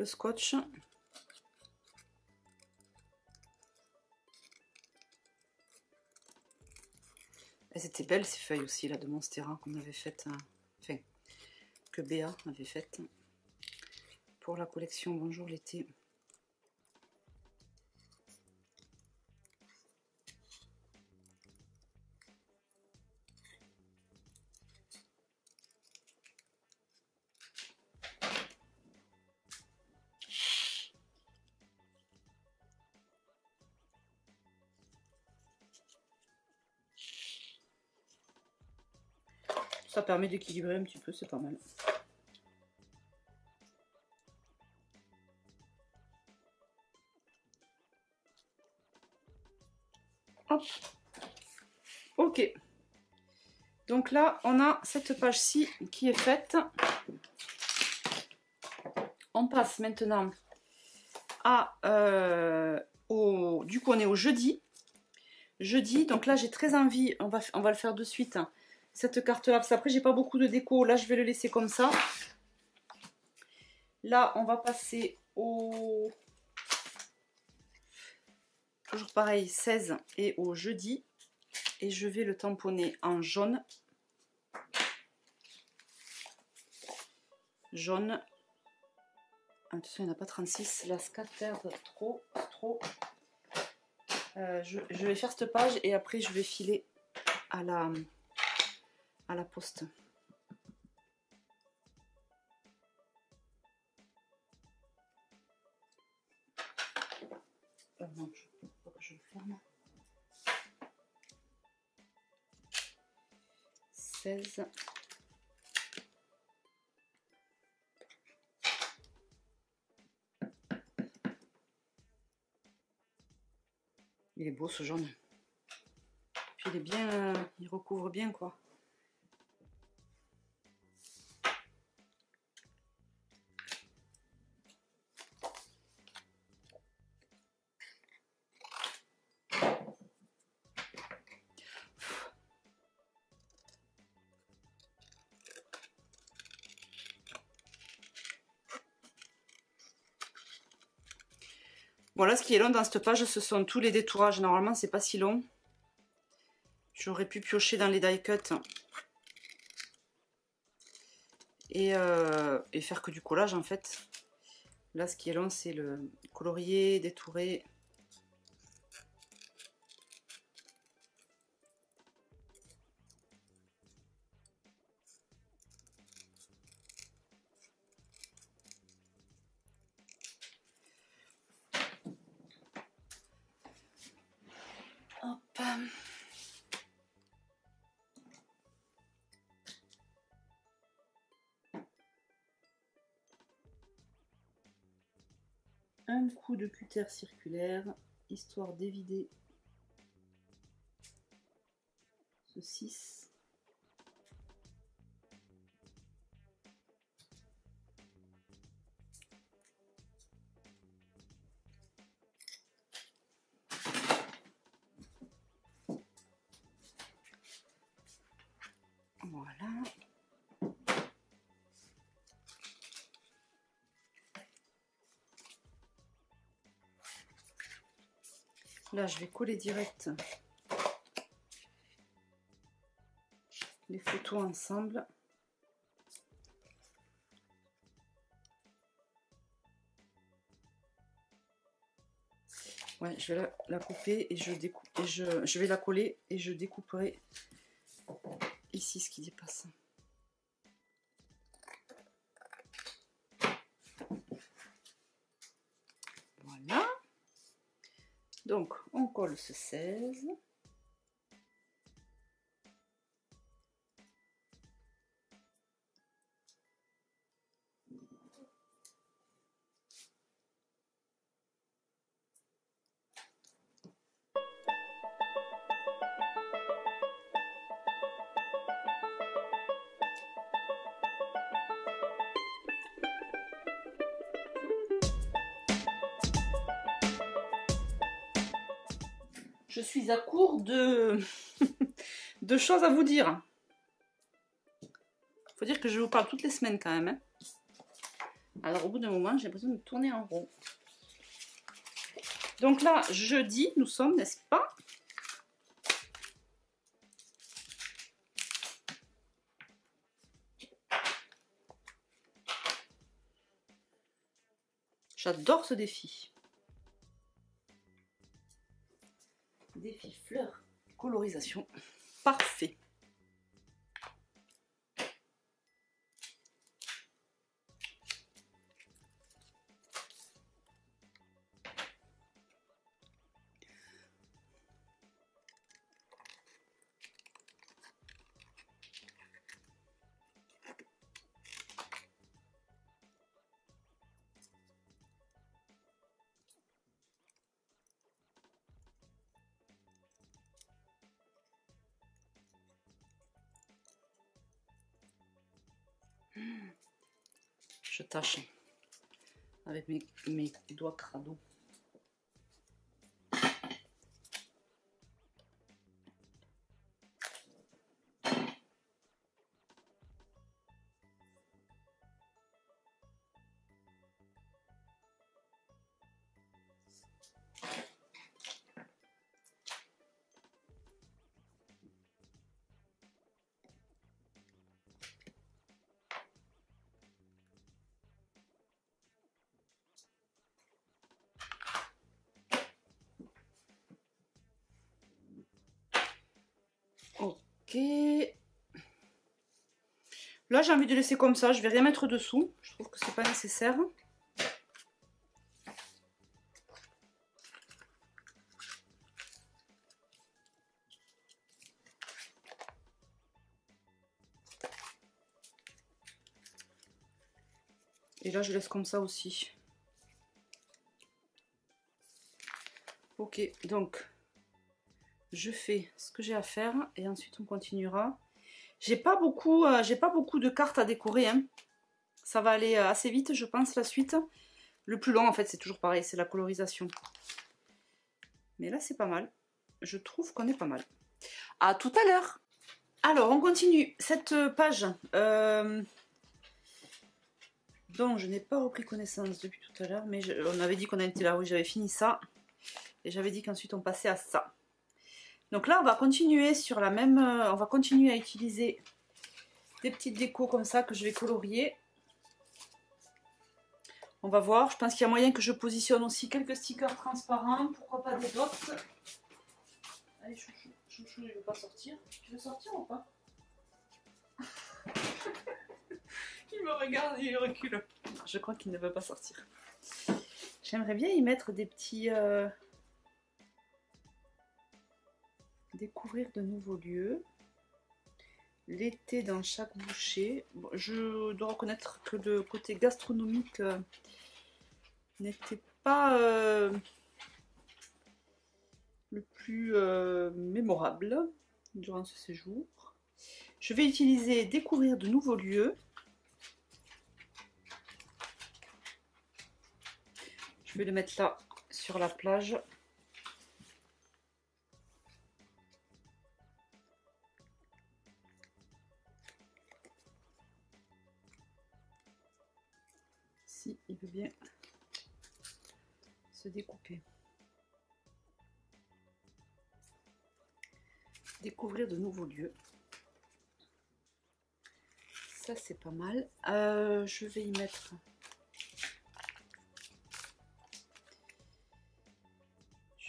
scotch. Elles étaient belles ces feuilles aussi là de Monstera qu'on avait faites, enfin que Béa avait faites pour la collection Bonjour l'été. Ça permet d'équilibrer un petit peu, c'est pas mal. Hop. Ok. Donc là, on a cette page-ci qui est faite. On passe maintenant à... du coup, on est au jeudi. Jeudi, donc là, j'ai très envie, on va le faire de suite, hein, cette carte-là, parce qu'après, j'ai pas beaucoup de déco. Là, je vais le laisser comme ça. Là, on va passer au... Toujours pareil, 16 et au jeudi. Et je vais le tamponner en jaune. Jaune. Attention, il n'y en a pas 36. La scatter trop. Je vais faire cette page et après, je vais filer à la poste. Non, faut que je le ferme. 16. Il est beau ce jaune. Puis il est bien, il recouvre bien quoi. Voilà, ce qui est long dans cette page, ce sont tous les détourages. Normalement, c'est pas si long. J'aurais pu piocher dans les die cuts et faire que du collage en fait. Là, ce qui est long, c'est le colorier, détourer. Hop. Un coup de cutter circulaire, histoire d'évider ce 6. Voilà. Là, je vais coller direct les photos ensemble. Ouais, je vais la couper et je découpe et je vais la coller et je découperai ici ce qui dépasse. Voilà. Donc on colle ce 16. Je suis à court de, de choses à vous dire. Faut dire que je vous parle toutes les semaines quand même. Hein. Alors au bout d'un moment, j'ai l'impression de tourner en rond. Donc là, jeudi, nous sommes, n'est-ce pas? J'adore ce défi. Défi fleurs, colorisation, parfait. Je tâche avec mes doigts crado. Ok. Là, j'ai envie de laisser comme ça. Je vais rien mettre dessous. Je trouve que c'est pas nécessaire. Et là, je laisse comme ça aussi. Ok, donc je fais ce que j'ai à faire et ensuite on continuera. J'ai pas beaucoup de cartes à décorer. Hein. Ça va aller assez vite, je pense, la suite. Le plus long, en fait, c'est toujours pareil, c'est la colorisation. Mais là, c'est pas mal. Je trouve qu'on est pas mal. À tout à l'heure. Alors, on continue cette page dont je n'ai pas repris connaissance depuis tout à l'heure, mais on avait dit qu'on était là, oui, j'avais fini ça. Et j'avais dit qu'ensuite on passait à ça. Donc là, on va continuer sur la même... on va continuer à utiliser des petites décos comme ça que je vais colorier. On va voir. Je pense qu'il y a moyen que je positionne aussi quelques stickers transparents. Pourquoi pas des dots. Allez, chouchou, chouchou, il veut pas sortir. Tu veux sortir ou pas? Il me regarde et il recule. Je crois qu'il ne veut pas sortir. J'aimerais bien y mettre des petits... Découvrir de nouveaux lieux. L'été dans chaque bouchée. Bon, je dois reconnaître que le côté gastronomique n'était pas le plus mémorable durant ce séjour. Je vais utiliser découvrir de nouveaux lieux. Je vais le mettre là sur la plage. Si il veut bien se découper. Découvrir de nouveaux lieux. Ça c'est pas mal. Je vais y mettre...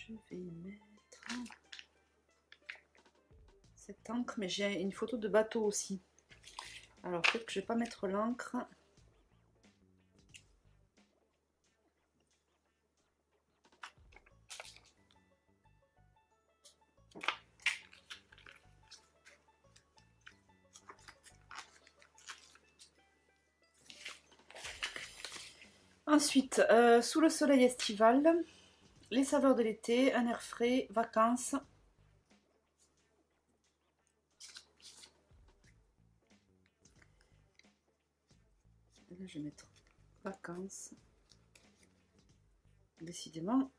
Je vais mettre cette encre, mais j'ai une photo de bateau aussi. Alors peut-être que je vais pas mettre l'encre. Ensuite, sous le soleil estival, les saveurs de l'été, un air frais, vacances. Là, je vais mettre vacances. Décidément.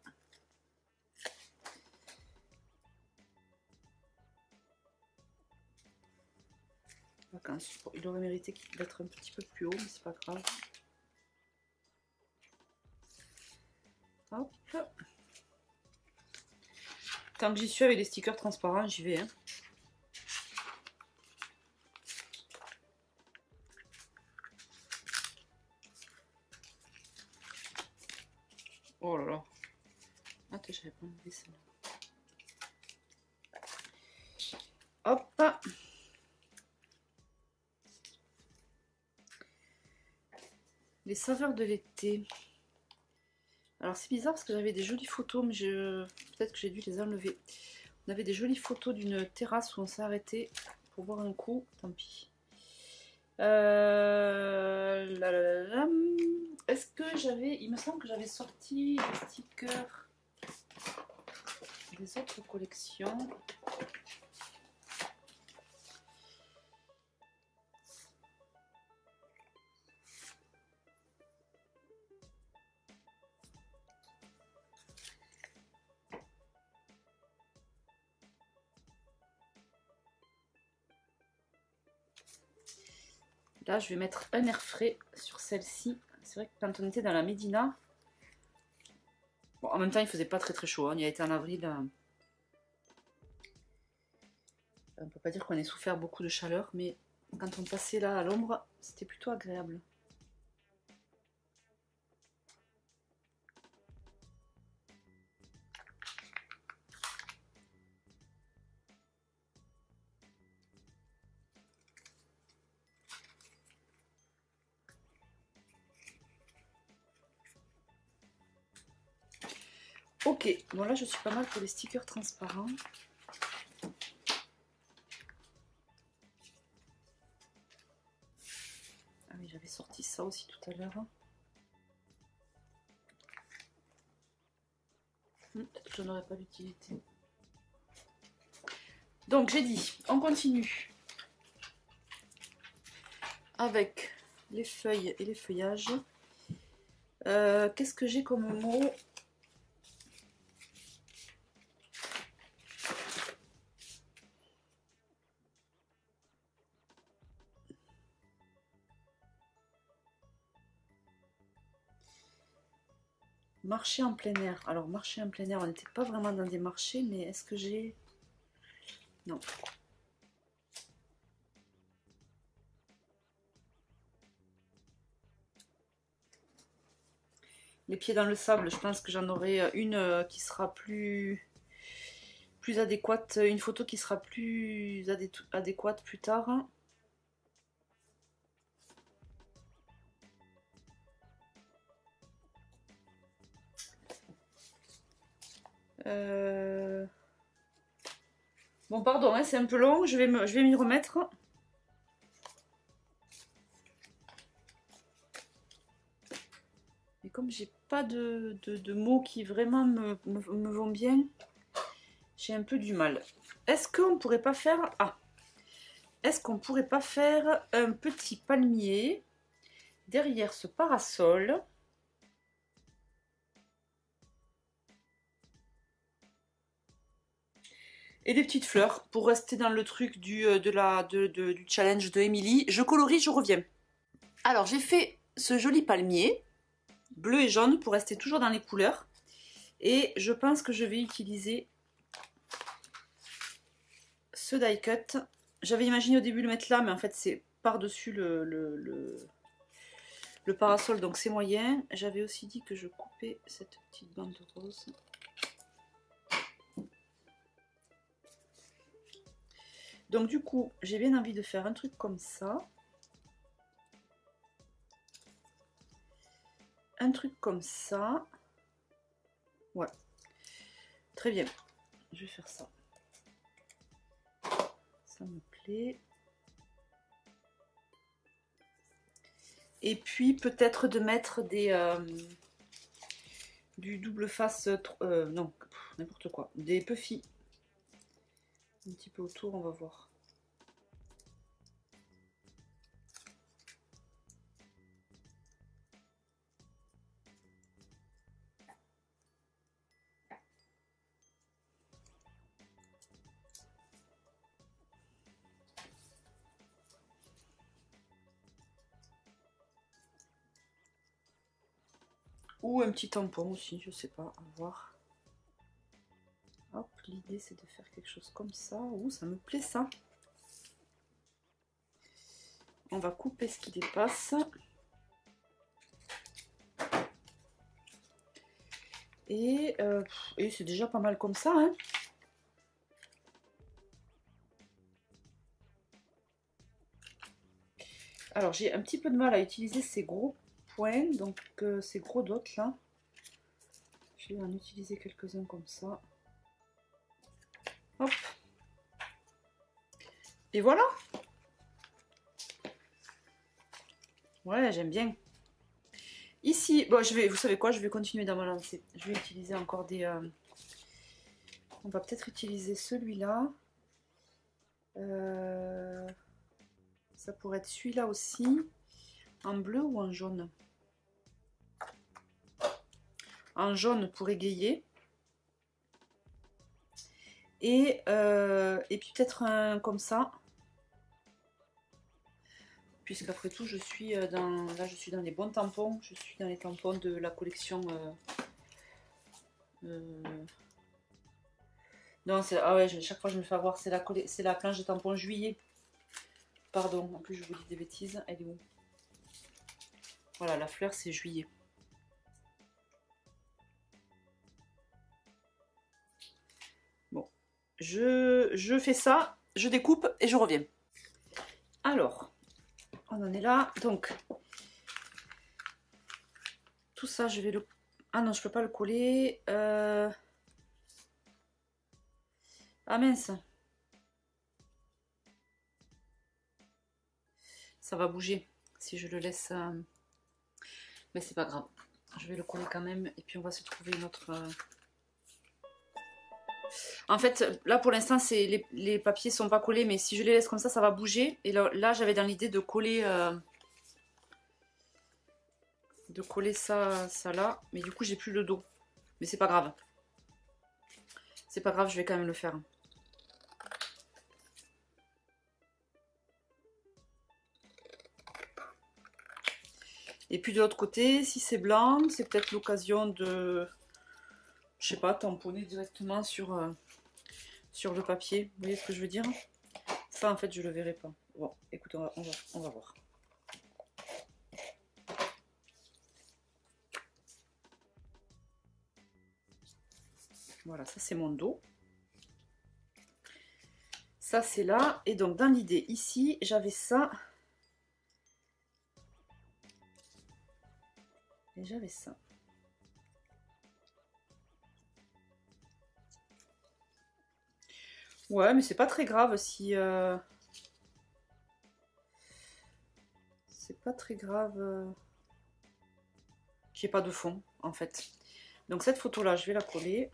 Vacances. Il aurait mérité d'être un petit peu plus haut, mais c'est pas grave. Hop. Tant que j'y suis avec les stickers transparents, j'y vais. Hein. Oh là là. Attends, j'avais pas enlevé celle-là. Hop. Les saveurs de l'été. Alors c'est bizarre parce que j'avais des jolies photos, mais peut-être que j'ai dû les enlever. On avait des jolies photos d'une terrasse où on s'est arrêté pour voir un coup. Tant pis. Est-ce que j'avais... Il me semble que j'avais sorti des stickers des autres collections. Là, je vais mettre un air frais sur celle-ci. C'est vrai que quand on était dans la Médina, bon, en même temps, il faisait pas très chaud. Hein. Il a été en avril. On peut pas dire qu'on ait souffert beaucoup de chaleur, mais quand on passait là à l'ombre, c'était plutôt agréable. Ok, bon là je suis pas mal pour les stickers transparents. Ah oui, j'avais sorti ça aussi tout à l'heure. Peut-être que je n'aurais pas l'utilité. Donc j'ai dit, on continue avec les feuilles et les feuillages. Qu'est-ce que j'ai comme mot ? Marché en plein air. Alors, marché en plein air, on n'était pas vraiment dans des marchés, mais est-ce que j'ai... Non. Les pieds dans le sable, je pense que j'en aurai une qui sera plus adéquate, une photo qui sera plus adéquate plus tard. Bon, pardon, hein, c'est un peu long, je vais m'y remettre. Mais comme j'ai pas de mots qui vraiment me vont bien, j'ai un peu du mal. Est-ce qu'on pourrait pas faire... Ah, est-ce qu'on pourrait pas faire un petit palmier derrière ce parasol ? Et des petites fleurs pour rester dans le truc du challenge de Émilie. Je colorie, je reviens. Alors j'ai fait ce joli palmier bleu et jaune pour rester toujours dans les couleurs. Et je pense que je vais utiliser ce die cut. J'avais imaginé au début le mettre là, mais en fait c'est par-dessus le parasol, donc c'est moyen. J'avais aussi dit que je coupais cette petite bande rose. Donc du coup, j'ai bien envie de faire un truc comme ça. Un truc comme ça. Ouais. Très bien. Je vais faire ça. Ça me plaît. Et puis peut-être de mettre du double face, non, n'importe quoi. Des puffy. Un petit peu autour, on va voir. Ou un petit tampon aussi, je sais pas, à voir. Hop, l'idée c'est de faire quelque chose comme ça. Ouh, ça me plaît ça. On va couper ce qui dépasse. Et c'est déjà pas mal comme ça, hein. Alors j'ai un petit peu de mal à utiliser ces gros points, donc ces gros dots là. Je vais en utiliser quelques-uns comme ça. Hop. Et voilà. Ouais, j'aime bien. Ici, bon, vous savez quoi, je vais continuer dans ma lancée. Je vais utiliser encore des... on va peut-être utiliser celui-là. Ça pourrait être celui-là aussi. En bleu ou en jaune? En jaune pour égayer. Et puis peut-être un comme ça. Puisqu'après tout, je suis là, je suis dans les bons tampons. Je suis dans les tampons de la collection. Non, c'est ah ouais, chaque fois je me fais avoir. C'est la planche de tampons juillet. Pardon, en plus je vous dis des bêtises. Elle est où? Voilà, la fleur c'est juillet. Bon, je fais ça, je découpe et je reviens. Alors, on en est là. Donc, tout ça, je vais le... Ah non, je peux pas le coller. Ah mince. Ça va bouger si je le laisse. Mais c'est pas grave. Je vais le coller quand même. Et puis on va se trouver une autre... En fait, là pour l'instant, les papiers sont pas collés. Mais si je les laisse comme ça va bouger. Et là j'avais dans l'idée de coller... ça là. Mais du coup, j'ai plus le dos. Mais c'est pas grave. C'est pas grave, je vais quand même le faire. Et puis de l'autre côté, si c'est blanc, c'est peut-être l'occasion de, je sais pas, tamponner directement sur le papier. Vous voyez ce que je veux dire? Ça, en fait, je le verrai pas. Bon, écoutez, on va voir. Voilà, ça c'est mon dos. Ça c'est là. Et donc dans l'idée, ici, j'avais ça. Et j'avais ça. Ouais, mais c'est pas très grave si... C'est pas très grave qu'il n'y ait pas de fond, en fait. Donc cette photo-là, je vais la coller.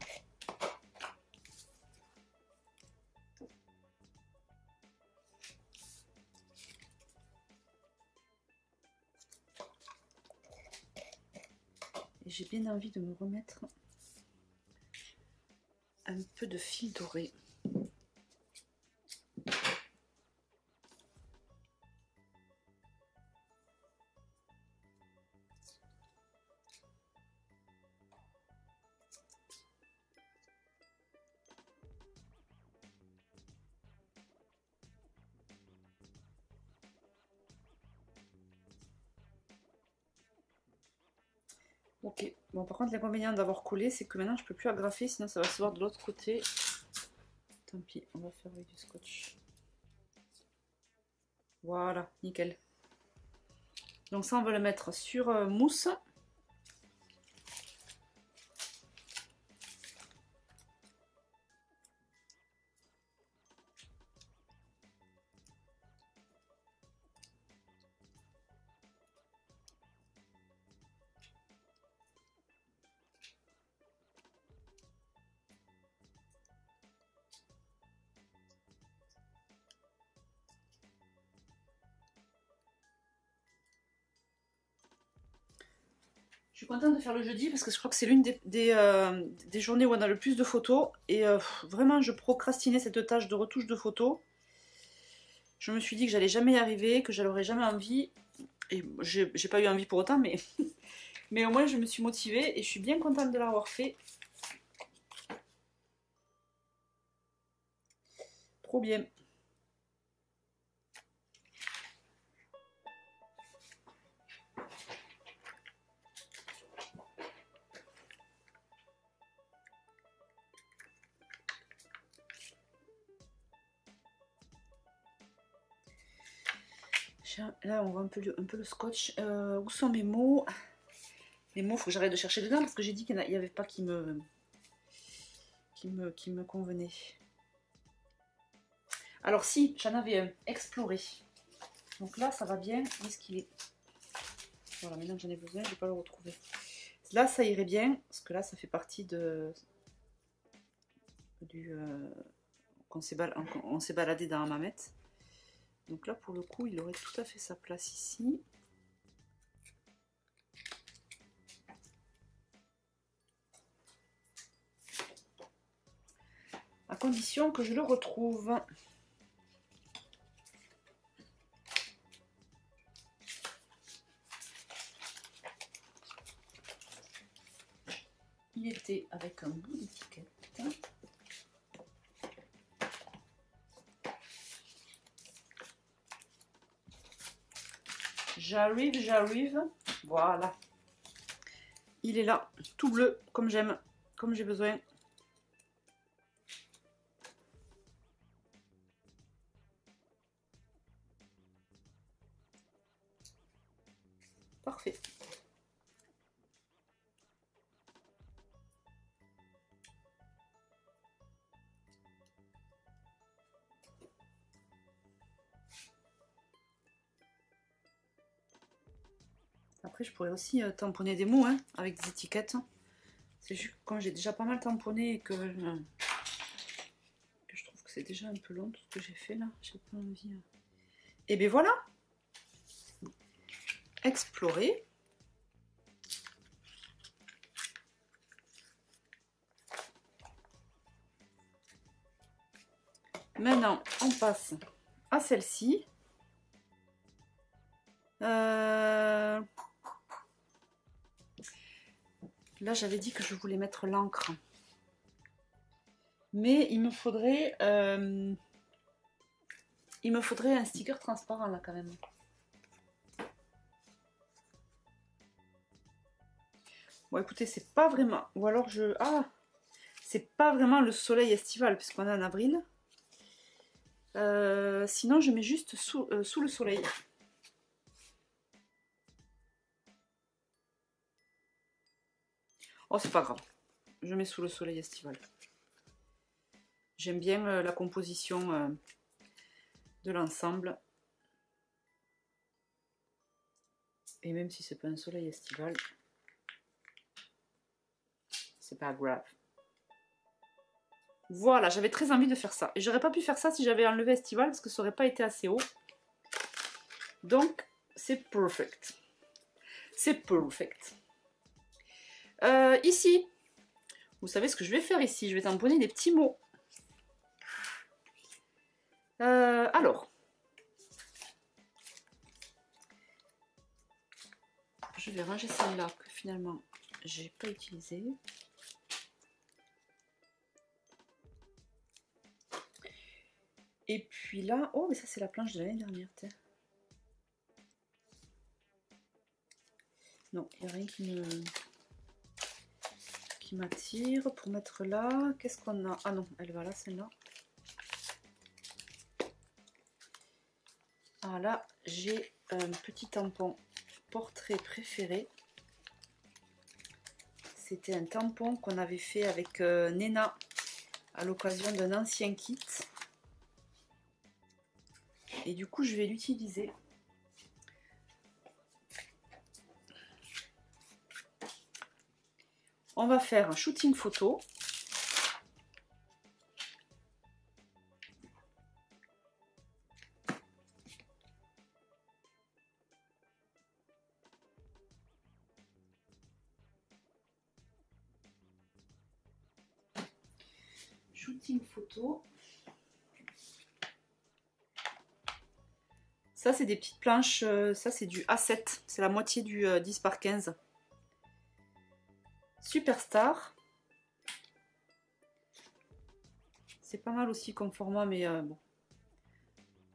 Et j'ai bien envie de me remettre un peu de fil doré. Ok, bon par contre l'inconvénient d'avoir collé, c'est que maintenant je peux plus agrafer, sinon ça va se voir de l'autre côté. Tant pis, on va faire avec du scotch. Voilà, nickel. Donc ça, on va le mettre sur mousse. Je suis contente de faire le jeudi parce que je crois que c'est l'une des journées où on a le plus de photos. Et vraiment, je procrastinais cette tâche de retouche de photos. Je me suis dit que j'allais jamais y arriver, que j'aurais jamais envie. Et j'ai pas eu envie pour autant, mais, mais au moins je me suis motivée et je suis bien contente de l'avoir fait. Trop bien. Là, on voit un peu le scotch. Où sont mes mots? Les mots, il faut que j'arrête de chercher dedans parce que j'ai dit qu'il n'y avait pas qui me convenait. Alors si, j'en avais un, exploré. Donc là, ça va bien. Où est-ce qu'il est? Voilà, maintenant que j'en ai besoin, je ne vais pas le retrouver. Là, ça irait bien, parce que là, ça fait partie on s'est baladé dans la mamette. Donc là, pour le coup, il aurait tout à fait sa place ici. À condition que je le retrouve. Il était avec un bout d'étiquette. J'arrive. Voilà. Il est là, tout bleu, comme j'aime, comme j'ai besoin. Parfait. Après, je pourrais aussi tamponner des mots hein, avec des étiquettes. C'est juste que quand j'ai déjà pas mal tamponné et que je trouve que c'est déjà un peu long tout ce que j'ai fait là, j'ai pas envie. Et bien voilà. Explorer. Maintenant, on passe à celle-ci. Là, j'avais dit que je voulais mettre l'encre. Mais il me faudrait un sticker transparent là quand même. Bon, écoutez, c'est pas vraiment... Ou alors je... Ah, c'est pas vraiment le soleil estival puisqu'on est en avril. Sinon, je mets juste sous le soleil. Oh, c'est pas grave. Je mets sous le soleil estival. J'aime bien la composition de l'ensemble. Et même si c'est pas un soleil estival, c'est pas grave. Voilà, j'avais très envie de faire ça. Et j'aurais pas pu faire ça si j'avais enlevé estival parce que ça aurait pas été assez haut. Donc, c'est perfect. C'est perfect. Ici, vous savez ce que je vais faire ici? Je vais tamponner des petits mots. Alors, je vais ranger celle-là que finalement j'ai pas utilisée. Et puis là, oh mais ça c'est la planche de l'année dernière. Non, il n'y a rien qui m'attire pour mettre là. Qu'est-ce qu'on a? Ah non, elle va là, celle-là. Ah là, j'ai un petit tampon portrait préféré. C'était un tampon qu'on avait fait avec Nena à l'occasion d'un ancien kit. Et du coup, je vais l'utiliser. On va faire un shooting photo. Shooting photo. Ça, c'est des petites planches. Ça, c'est du A7. C'est la moitié du 10 par 15. Superstar. C'est pas mal aussi comme format, mais bon.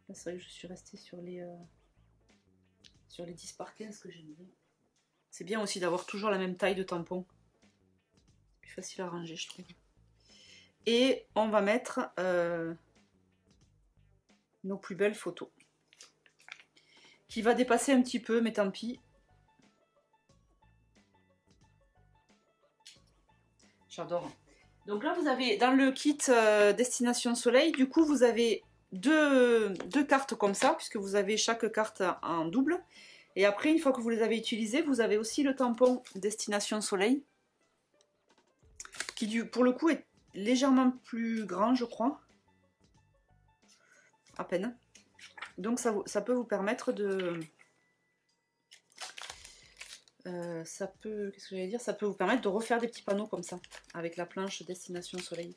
Là, c'est vrai que je suis restée sur les 10 par 15 que j'aime bien. C'est bien aussi d'avoir toujours la même taille de tampon. C'est plus facile à ranger, je trouve. Et on va mettre nos plus belles photos. Qui va dépasser un petit peu, mais tant pis. J'adore. Donc là, vous avez dans le kit Destination Soleil, du coup, vous avez deux cartes comme ça, puisque vous avez chaque carte en double. Et après, une fois que vous les avez utilisées, vous avez aussi le tampon Destination Soleil, qui pour le coup est légèrement plus grand, je crois. À peine. Donc ça peut vous permettre de... qu'est-ce que j'allais dire? Ça peut vous permettre de refaire des petits panneaux comme ça, avec la planche Destination Soleil.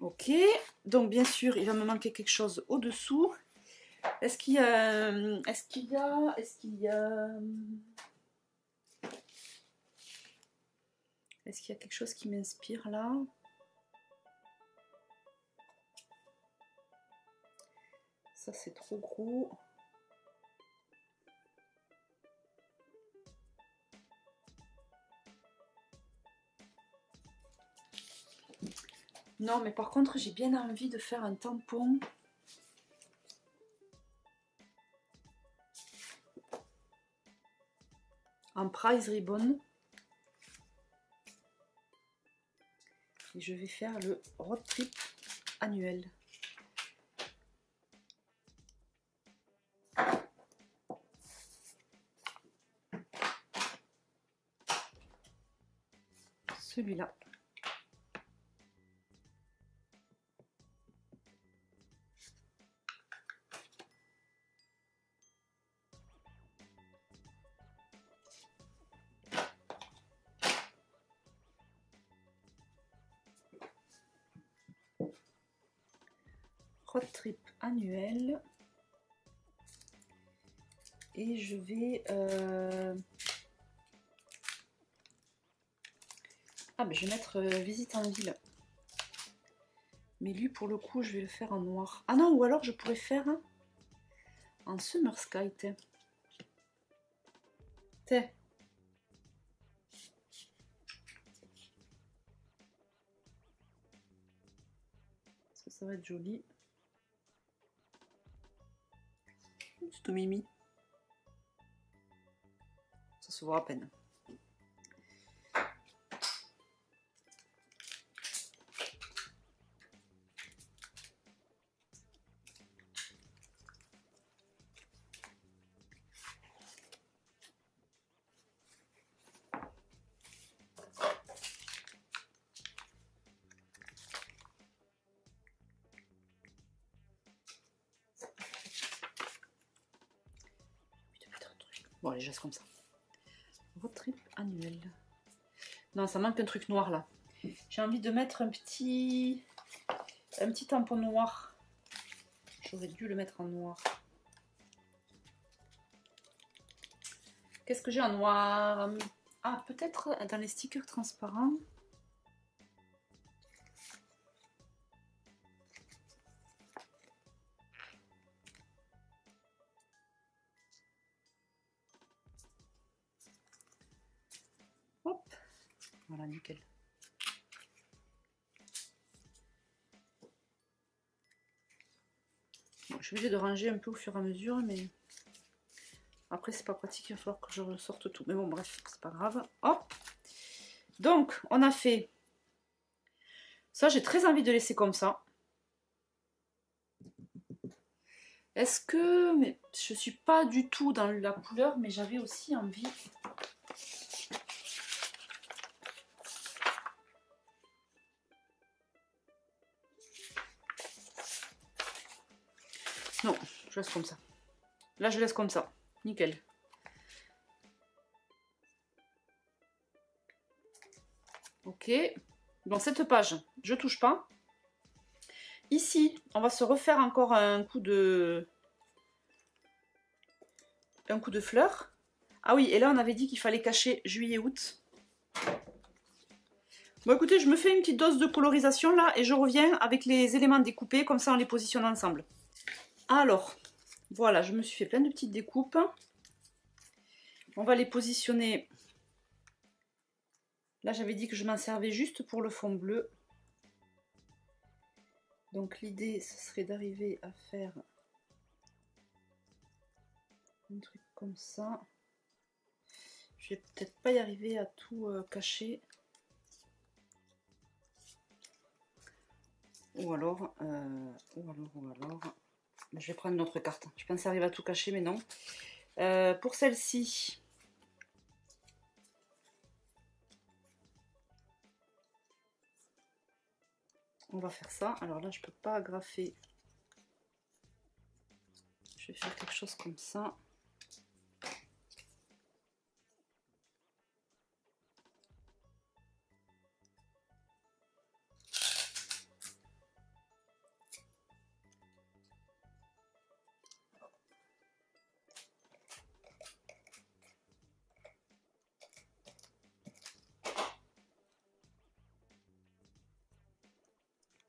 Ok, donc bien sûr, il va me manquer quelque chose au-dessous. Est-ce qu'il y a... quelque chose qui m'inspire là? Ça, c'est trop gros. Non, mais par contre, j'ai bien envie de faire un tampon. En prize ribbon. Et je vais faire le road trip annuel. Celui-là. Road trip annuel. Et je vais... Ah, mais je vais mettre visite en ville. Mais lui, pour le coup, je vais le faire en noir. Ah non, ou alors je pourrais faire en Summer Sky. T'es. Est-ce que ça va être joli? C'est tout mimi. Ça se voit à peine. Bon, allez, je laisse comme ça. Road trip annuel. Non, ça manque un truc noir là. J'ai envie de mettre un petit tampon noir. J'aurais dû le mettre en noir. Qu'est-ce que j'ai en noir? Ah, peut-être dans les stickers transparents. Hop, voilà, nickel. Bon, je suis obligée de ranger un peu au fur et à mesure, mais après c'est pas pratique, il va falloir que je ressorte tout. Mais bon bref, c'est pas grave. Hop. Donc on a fait ça, j'ai très envie de laisser comme ça. Est-ce que... mais je suis pas du tout dans la couleur, mais j'avais aussi envie... Non, je laisse comme ça. Là, je laisse comme ça. Nickel. Ok. Dans cette page, je touche pas. Ici, on va se refaire encore un coup de fleurs. Ah oui, et là, on avait dit qu'il fallait cacher juillet-août. Bon, écoutez, je me fais une petite dose de colorisation, là, et je reviens avec les éléments découpés, comme ça, on les positionne ensemble. Alors, voilà, je me suis fait plein de petites découpes. On va les positionner. Là, j'avais dit que je m'en servais juste pour le fond bleu. Donc, l'idée, ce serait d'arriver à faire un truc comme ça. Je vais peut-être pas y arriver à tout cacher. Ou alors, je vais prendre une autre carte. Je pense arriver à tout cacher, mais non. Pour celle-ci, on va faire ça. Alors là, je peux pas agrafer. Je vais faire quelque chose comme ça.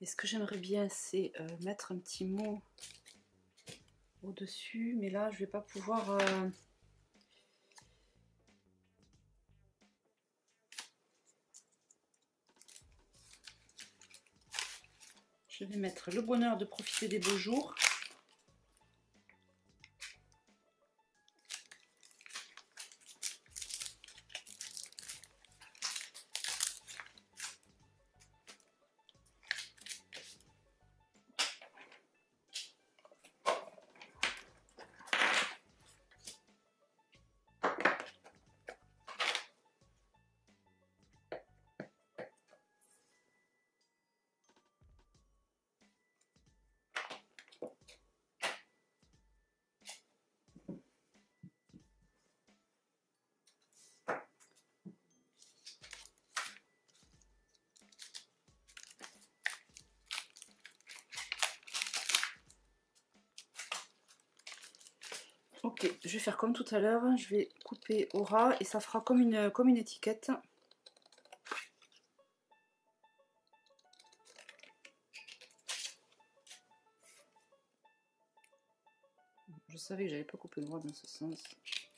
Et ce que j'aimerais bien, c'est mettre un petit mot au-dessus. Mais là, je vais pas pouvoir... Je vais mettre le bonheur de profiter des beaux jours. Ok, je vais faire comme tout à l'heure, je vais couper au ras et ça fera comme une étiquette. Je savais que j'avais pas coupé droit dans ce sens.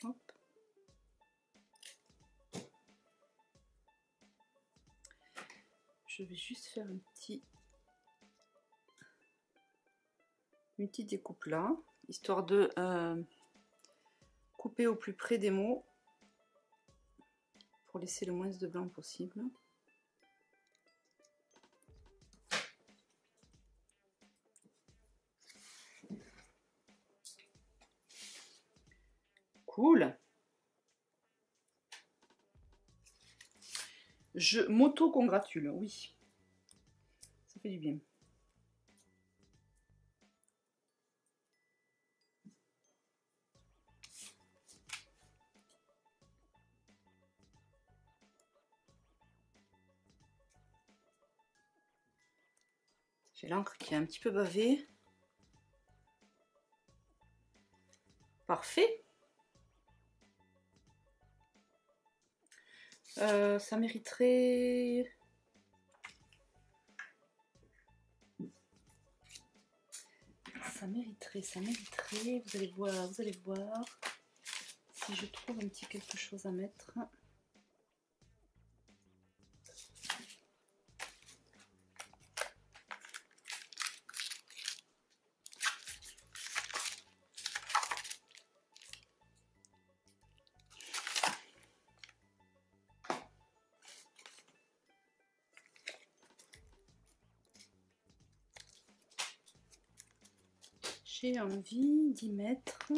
Hop. Je vais juste faire une petite découpe là, histoire de couper au plus près des mots pour laisser le moins de blanc possible. Cool. Je m'auto-congratule, oui. Ça fait du bien. J'ai l'encre qui est un petit peu bavée. Parfait. Ça mériterait... Ça mériterait, vous allez voir si je trouve un petit quelque chose à mettre. j'ai envie d'y mettre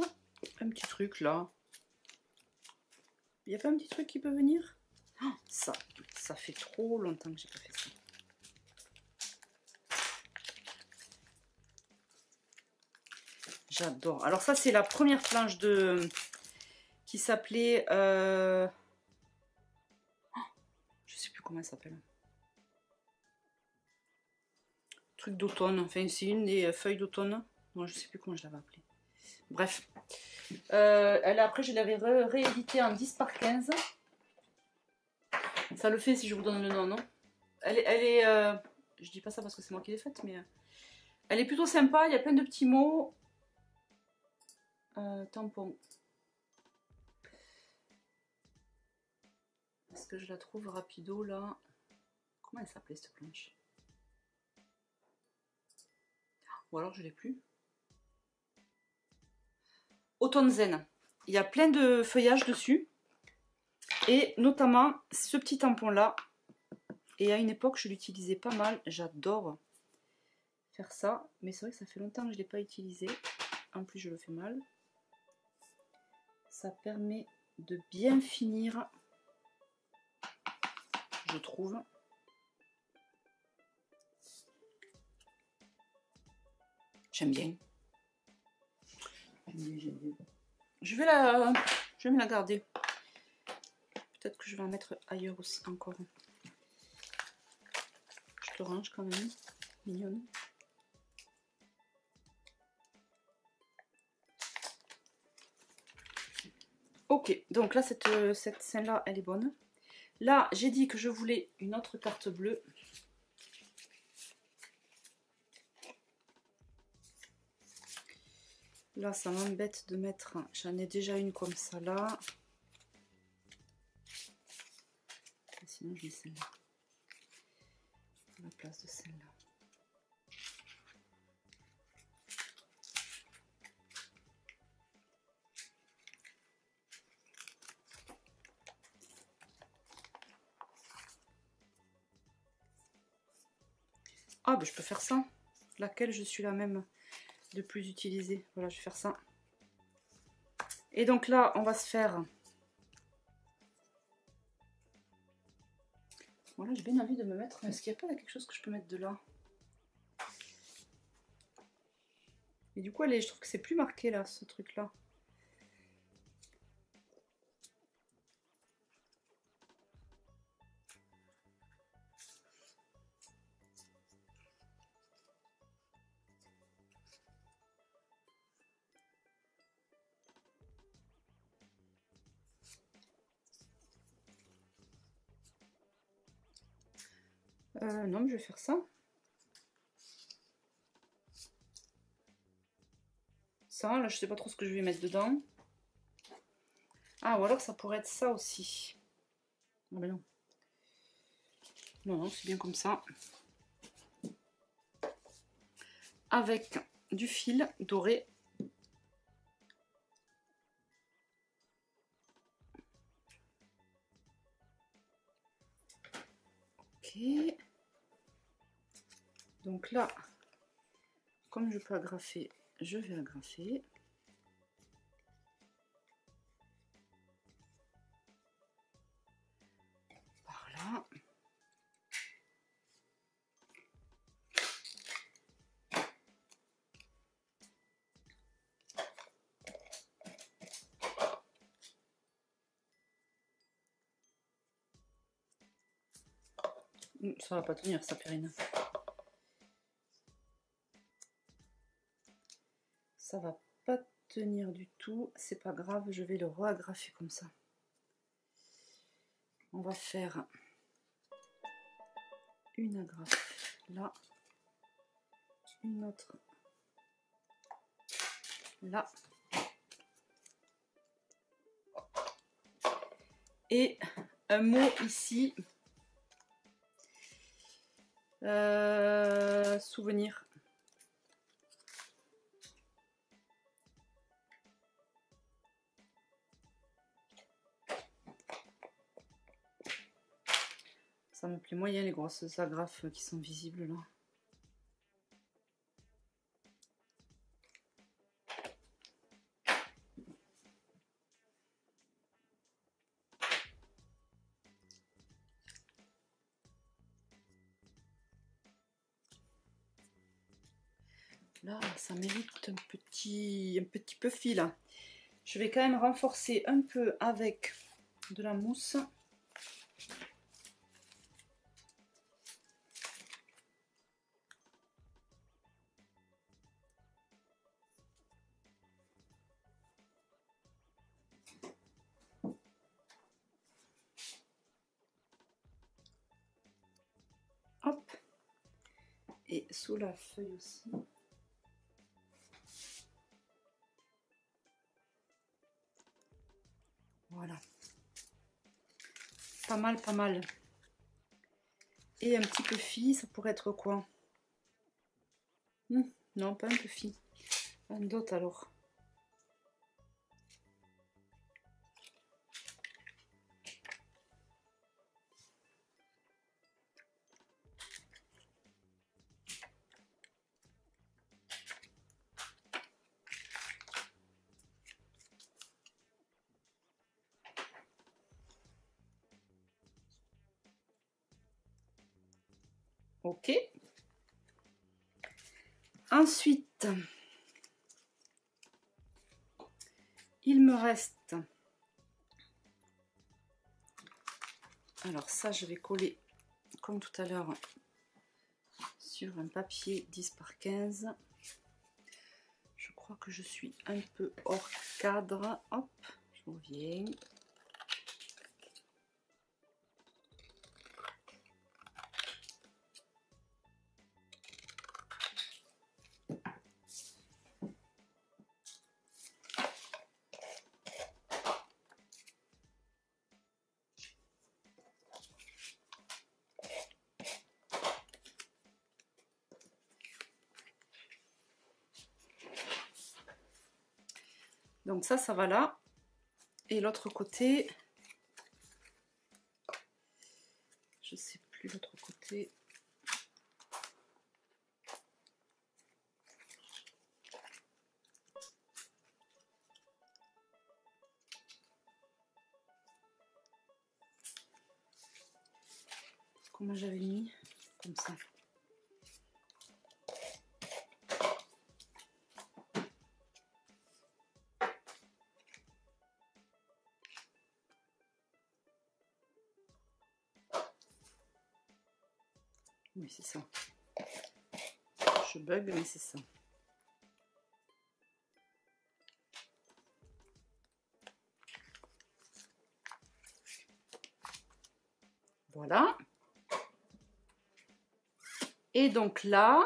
un petit truc là. Il n'y a pas un petit truc qui peut venir? Oh, ça fait trop longtemps que j'ai pas fait ça. J'adore. Alors ça c'est la première planche de qui s'appelait je sais plus comment elle s'appelle. Truc d'automne. Enfin c'est une des feuilles d'automne. Non, je sais plus comment je l'avais appelée. Bref. Après je l'avais réédité en 10 par 15. Ça le fait si je vous donne le nom, non? Elle est je dis pas ça parce que c'est moi qui l'ai faite, mais elle est plutôt sympa. Il y a plein de petits mots. Tampon. Est-ce que je la trouve rapido là? Comment elle s'appelait cette planche? Ou alors je l'ai plus. Automne Zen. Il y a plein de feuillages dessus. Et notamment ce petit tampon là. Et à une époque je l'utilisais pas mal. J'adore faire ça. Mais c'est vrai que ça fait longtemps que je ne l'ai pas utilisé. En plus je le fais mal. Ça permet de bien finir, je trouve. J'aime bien. Je vais me la garder. Peut-être que je vais en mettre ailleurs aussi encore. Je te range quand même. Mignonne. Ok, donc là cette scène-là, elle est bonne. Là, j'ai dit que je voulais une autre carte bleue. Là, ça m'embête de mettre... J'en ai déjà une comme ça, là. Sinon, je mets celle-là. À la place de celle-là. Ah, ben je peux faire ça. Laquelle je suis la même de plus utiliser. Voilà, je vais faire ça. Et donc là, on va se faire... Voilà, j'ai bien envie de me mettre... Est-ce qu'il n'y a pas quelque chose que je peux mettre de là? Et du coup, allez, je trouve que c'est plus marqué là, ce truc-là. Non, mais je vais faire ça. Ça, là, je sais pas trop ce que je vais mettre dedans. Ah, ou alors ça pourrait être ça aussi. Ah, ben non. Non, non, c'est bien comme ça. Avec du fil doré. Ok. Donc là, comme je peux agrafer, je vais agrafer. Par là. Ça va pas tenir, ça, Périne. Ça va pas tenir du tout. C'est pas grave, je vais le re-agrafer comme ça. On va faire une agrafe là, une autre là, et un mot ici. Souvenir. Ça me plaît moyen les grosses agrafes qui sont visibles là. Là, ça mérite un petit peu fil. Je vais quand même renforcer un peu avec de la mousse. Hop. Et sous la feuille aussi. Voilà. Pas mal, pas mal. Et un petit peu fille, ça pourrait être quoi? Non, pas un peu fille. Un dot alors. Ok. Ensuite, il me reste... Alors ça, je vais coller, comme tout à l'heure, sur un papier 10 par 15. Je crois que je suis un peu hors cadre. Hop, je reviens. Donc ça va là. Et l'autre côté, je sais plus l'autre côté. Comment j'avais mis? Comme ça. Oui, c'est ça. Je bug, mais c'est ça. Voilà. Et donc là,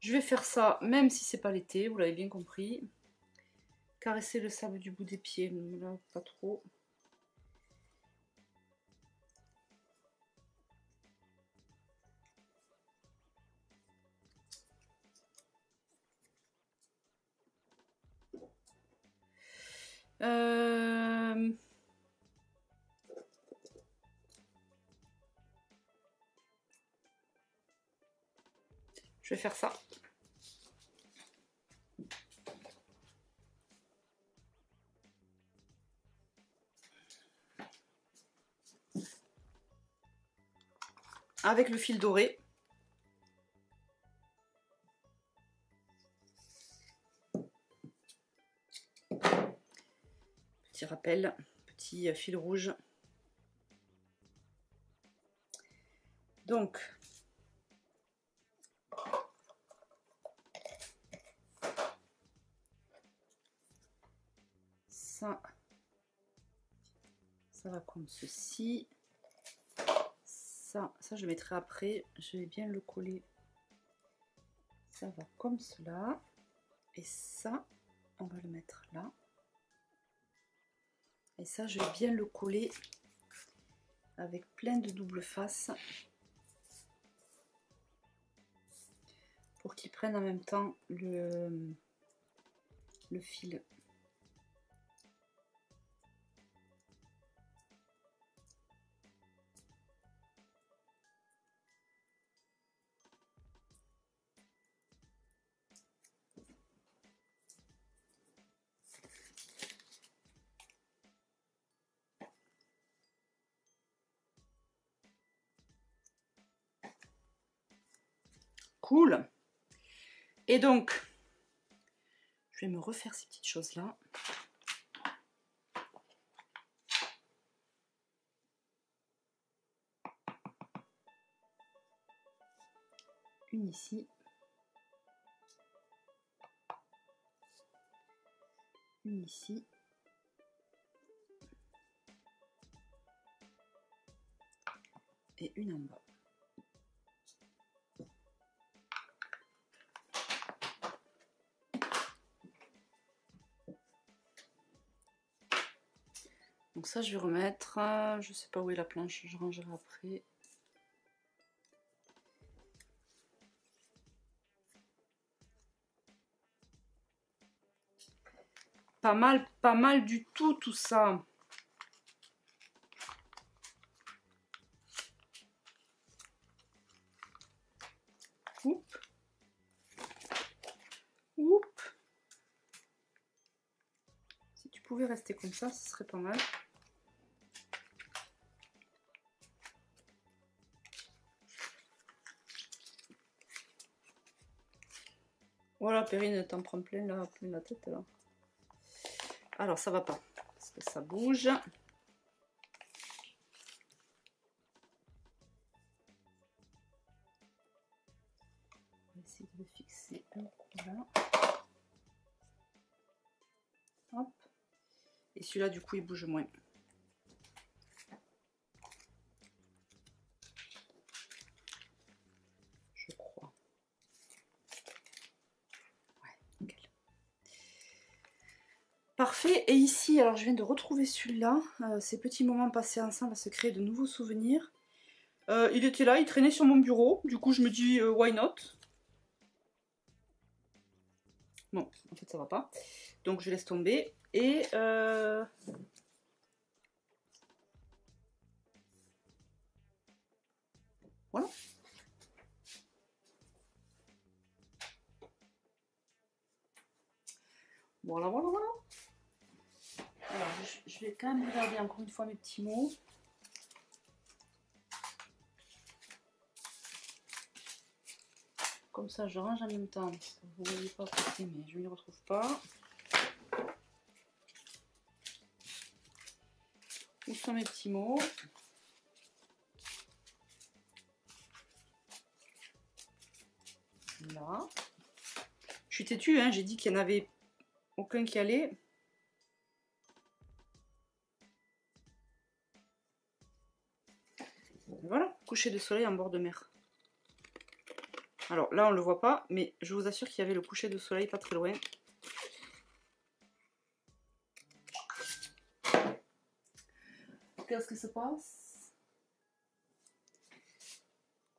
je vais faire ça, même si c'est pas l'été, vous l'avez bien compris. Caresser le sable du bout des pieds, là, pas trop. Je vais faire ça. Avec le fil doré. Petit rappel, petit fil rouge. Donc, ça va comme ceci. Ça je le mettrai après. Je vais bien le coller. Ça va comme cela. Et ça, on va le mettre là. Et ça, je vais bien le coller avec plein de double face pour qu'il prenne en même temps le fil. cool. Et donc, je vais me refaire ces petites choses-là. Une ici. Une ici. Et une en bas. Donc ça je vais remettre, je sais pas où est la planche, je rangerai après. Pas mal du tout ça. Oup. Oup. Si tu pouvais rester comme ça, ce serait pas mal. Voilà, Perrine, t'en prends plein la tête là. Alors ça va pas, parce que ça bouge. On va essayer de le fixer un coup là. Hop. Et celui-là, du coup, il bouge moins. Je crois. Ouais, nickel. Parfait. Et ici, alors je viens de retrouver celui-là. Ces petits moments passés ensemble à se créer de nouveaux souvenirs. Il était là, il traînait sur mon bureau. Du coup, je me dis, why not? Non, en fait, ça va pas. Donc, je laisse tomber. Et voilà. Voilà. Alors, je vais quand même regarder encore une fois mes petits mots. Comme ça, je range en même temps. Vous ne voyez pas à côté, mais je ne les retrouve pas. Où sont mes petits mots? Là. Je suis têtue, hein, j'ai dit qu'il n'y en avait aucun qui allait. Voilà, coucher de soleil en bord de mer. Alors là, on ne le voit pas, mais je vous assure qu'il y avait le coucher de soleil pas très loin. Qu'est-ce que ça passe?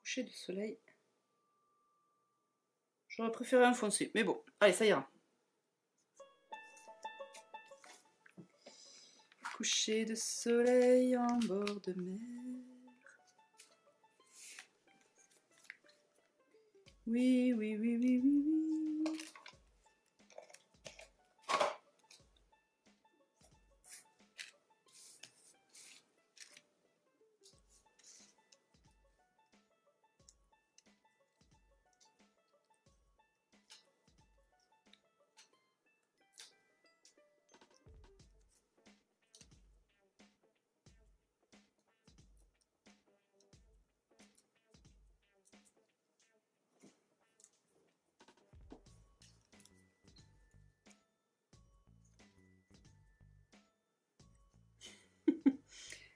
Coucher de soleil. J'aurais préféré un foncé, mais bon, allez, ça ira. Coucher de soleil en bord de mer. Oui.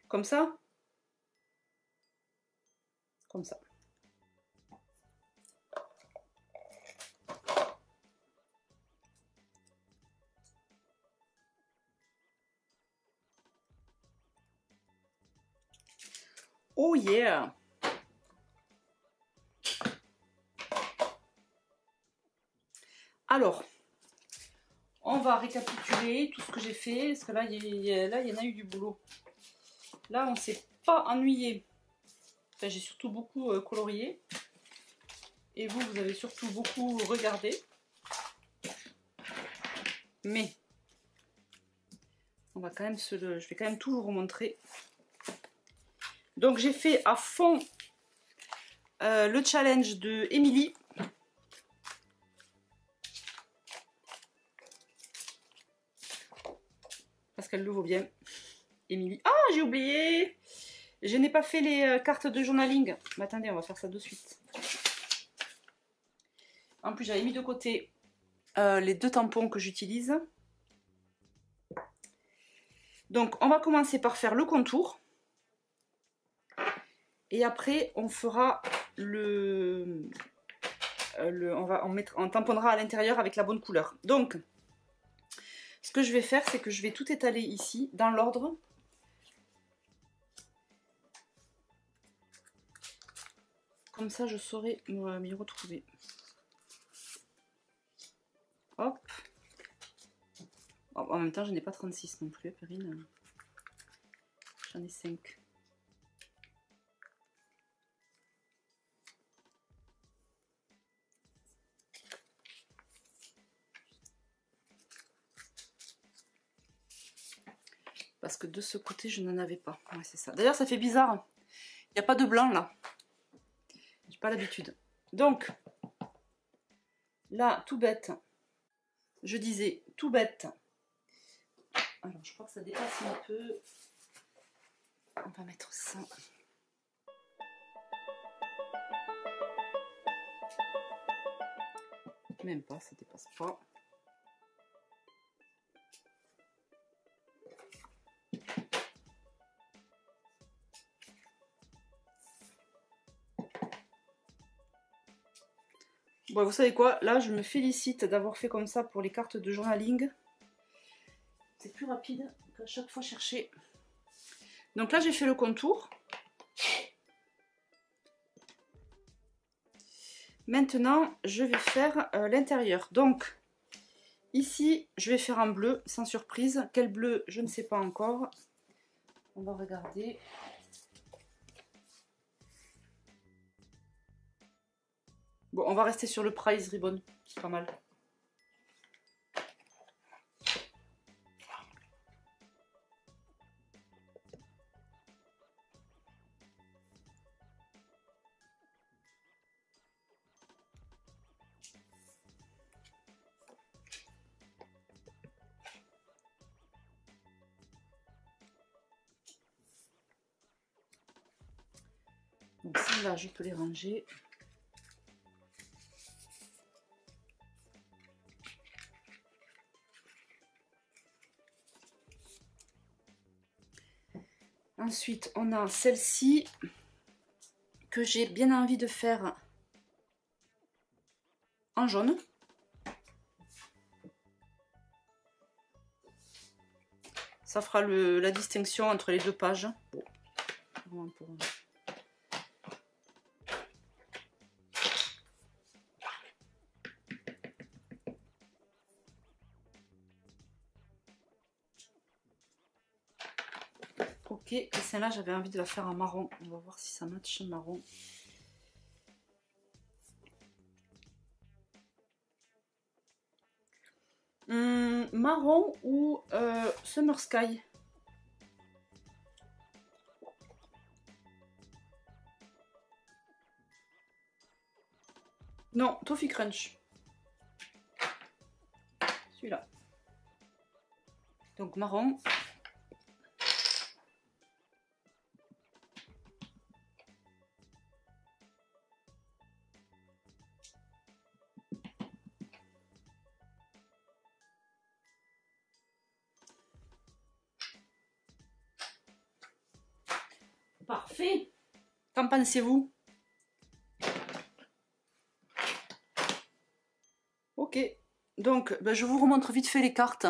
Comme ça? Comme ça. Oh yeah! Alors, on va récapituler tout ce que j'ai fait, parce que là, il y en a eu du boulot. Là, on s'est pas ennuyé. Enfin, j'ai surtout beaucoup colorié. Et vous avez surtout beaucoup regardé. Mais, on va quand même je vais quand même tout vous remontrer. Donc, j'ai fait à fond le challenge de Émilie. parce qu'elle le vaut bien. Émilie. Ah, j'ai oublié! Je n'ai pas fait les cartes de journaling. Mais attendez, on va faire ça de suite. En plus, j'avais mis de côté les 2 tampons que j'utilise. Donc, on va commencer par faire le contour. Et après, on fera on tamponnera à l'intérieur avec la bonne couleur. Donc, ce que je vais faire, c'est que je vais tout étaler ici, dans l'ordre. Comme ça, je saurai m'y retrouver. Hop. En même temps, je n'ai pas 36 non plus, Perrine. J'en ai 5. Parce que de ce côté, je n'en avais pas. Ouais, c'est ça. D'ailleurs, ça fait bizarre. Il n'y a pas de blanc, là. J'ai pas l'habitude. Donc, là, tout bête. Je disais, tout bête. Alors, je crois que ça dépasse un peu. On va mettre ça. Même pas, ça dépasse pas. Bon, vous savez quoi, là je me félicite d'avoir fait comme ça pour les cartes de journaling. C'est plus rapide qu'à chaque fois chercher. Donc là j'ai fait le contour. Maintenant je vais faire l'intérieur. Donc ici je vais faire un bleu sans surprise. Quel bleu je ne sais pas encore. On va regarder. Bon, on va rester sur le Price Ribbon, c'est pas mal. Donc celles-là, je peux les ranger. Ensuite, on a celle-ci que j'ai bien envie de faire en jaune. Ça fera la distinction entre les 2 pages. Bon. Ok, et celle-là, j'avais envie de la faire en marron. On va voir si ça match marron. Marron ou Summer Sky. Non, Toffee Crunch. Celui-là. Donc marron. Parfait. Qu'en pensez-vous? Ok. Donc, ben, je vous remontre vite fait les cartes.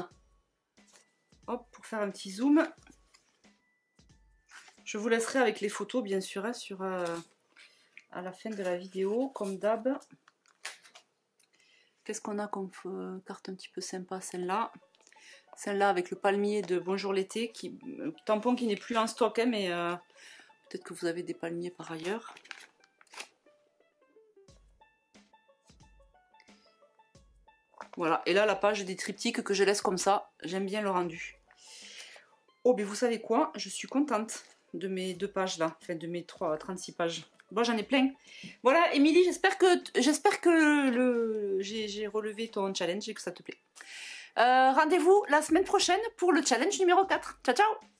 Hop, pour faire un petit zoom. Je vous laisserai avec les photos, bien sûr, hein, à la fin de la vidéo, comme d'hab. Qu'est-ce qu'on a comme carte un petit peu sympa? Celle-là. Celle-là avec le palmier de Bonjour l'été. Tampon qui n'est plus en stock, hein, mais peut-être que vous avez des palmiers par ailleurs. Voilà, et là la page des triptyques que je laisse comme ça, j'aime bien le rendu. Oh, mais vous savez quoi? Je suis contente de mes 2 pages là, enfin de mes 36 pages. Bon, j'en ai plein. Voilà, Émilie, j'espère que j'ai relevé ton challenge et que ça te plaît. Rendez-vous la semaine prochaine pour le challenge numéro 4. Ciao, ciao!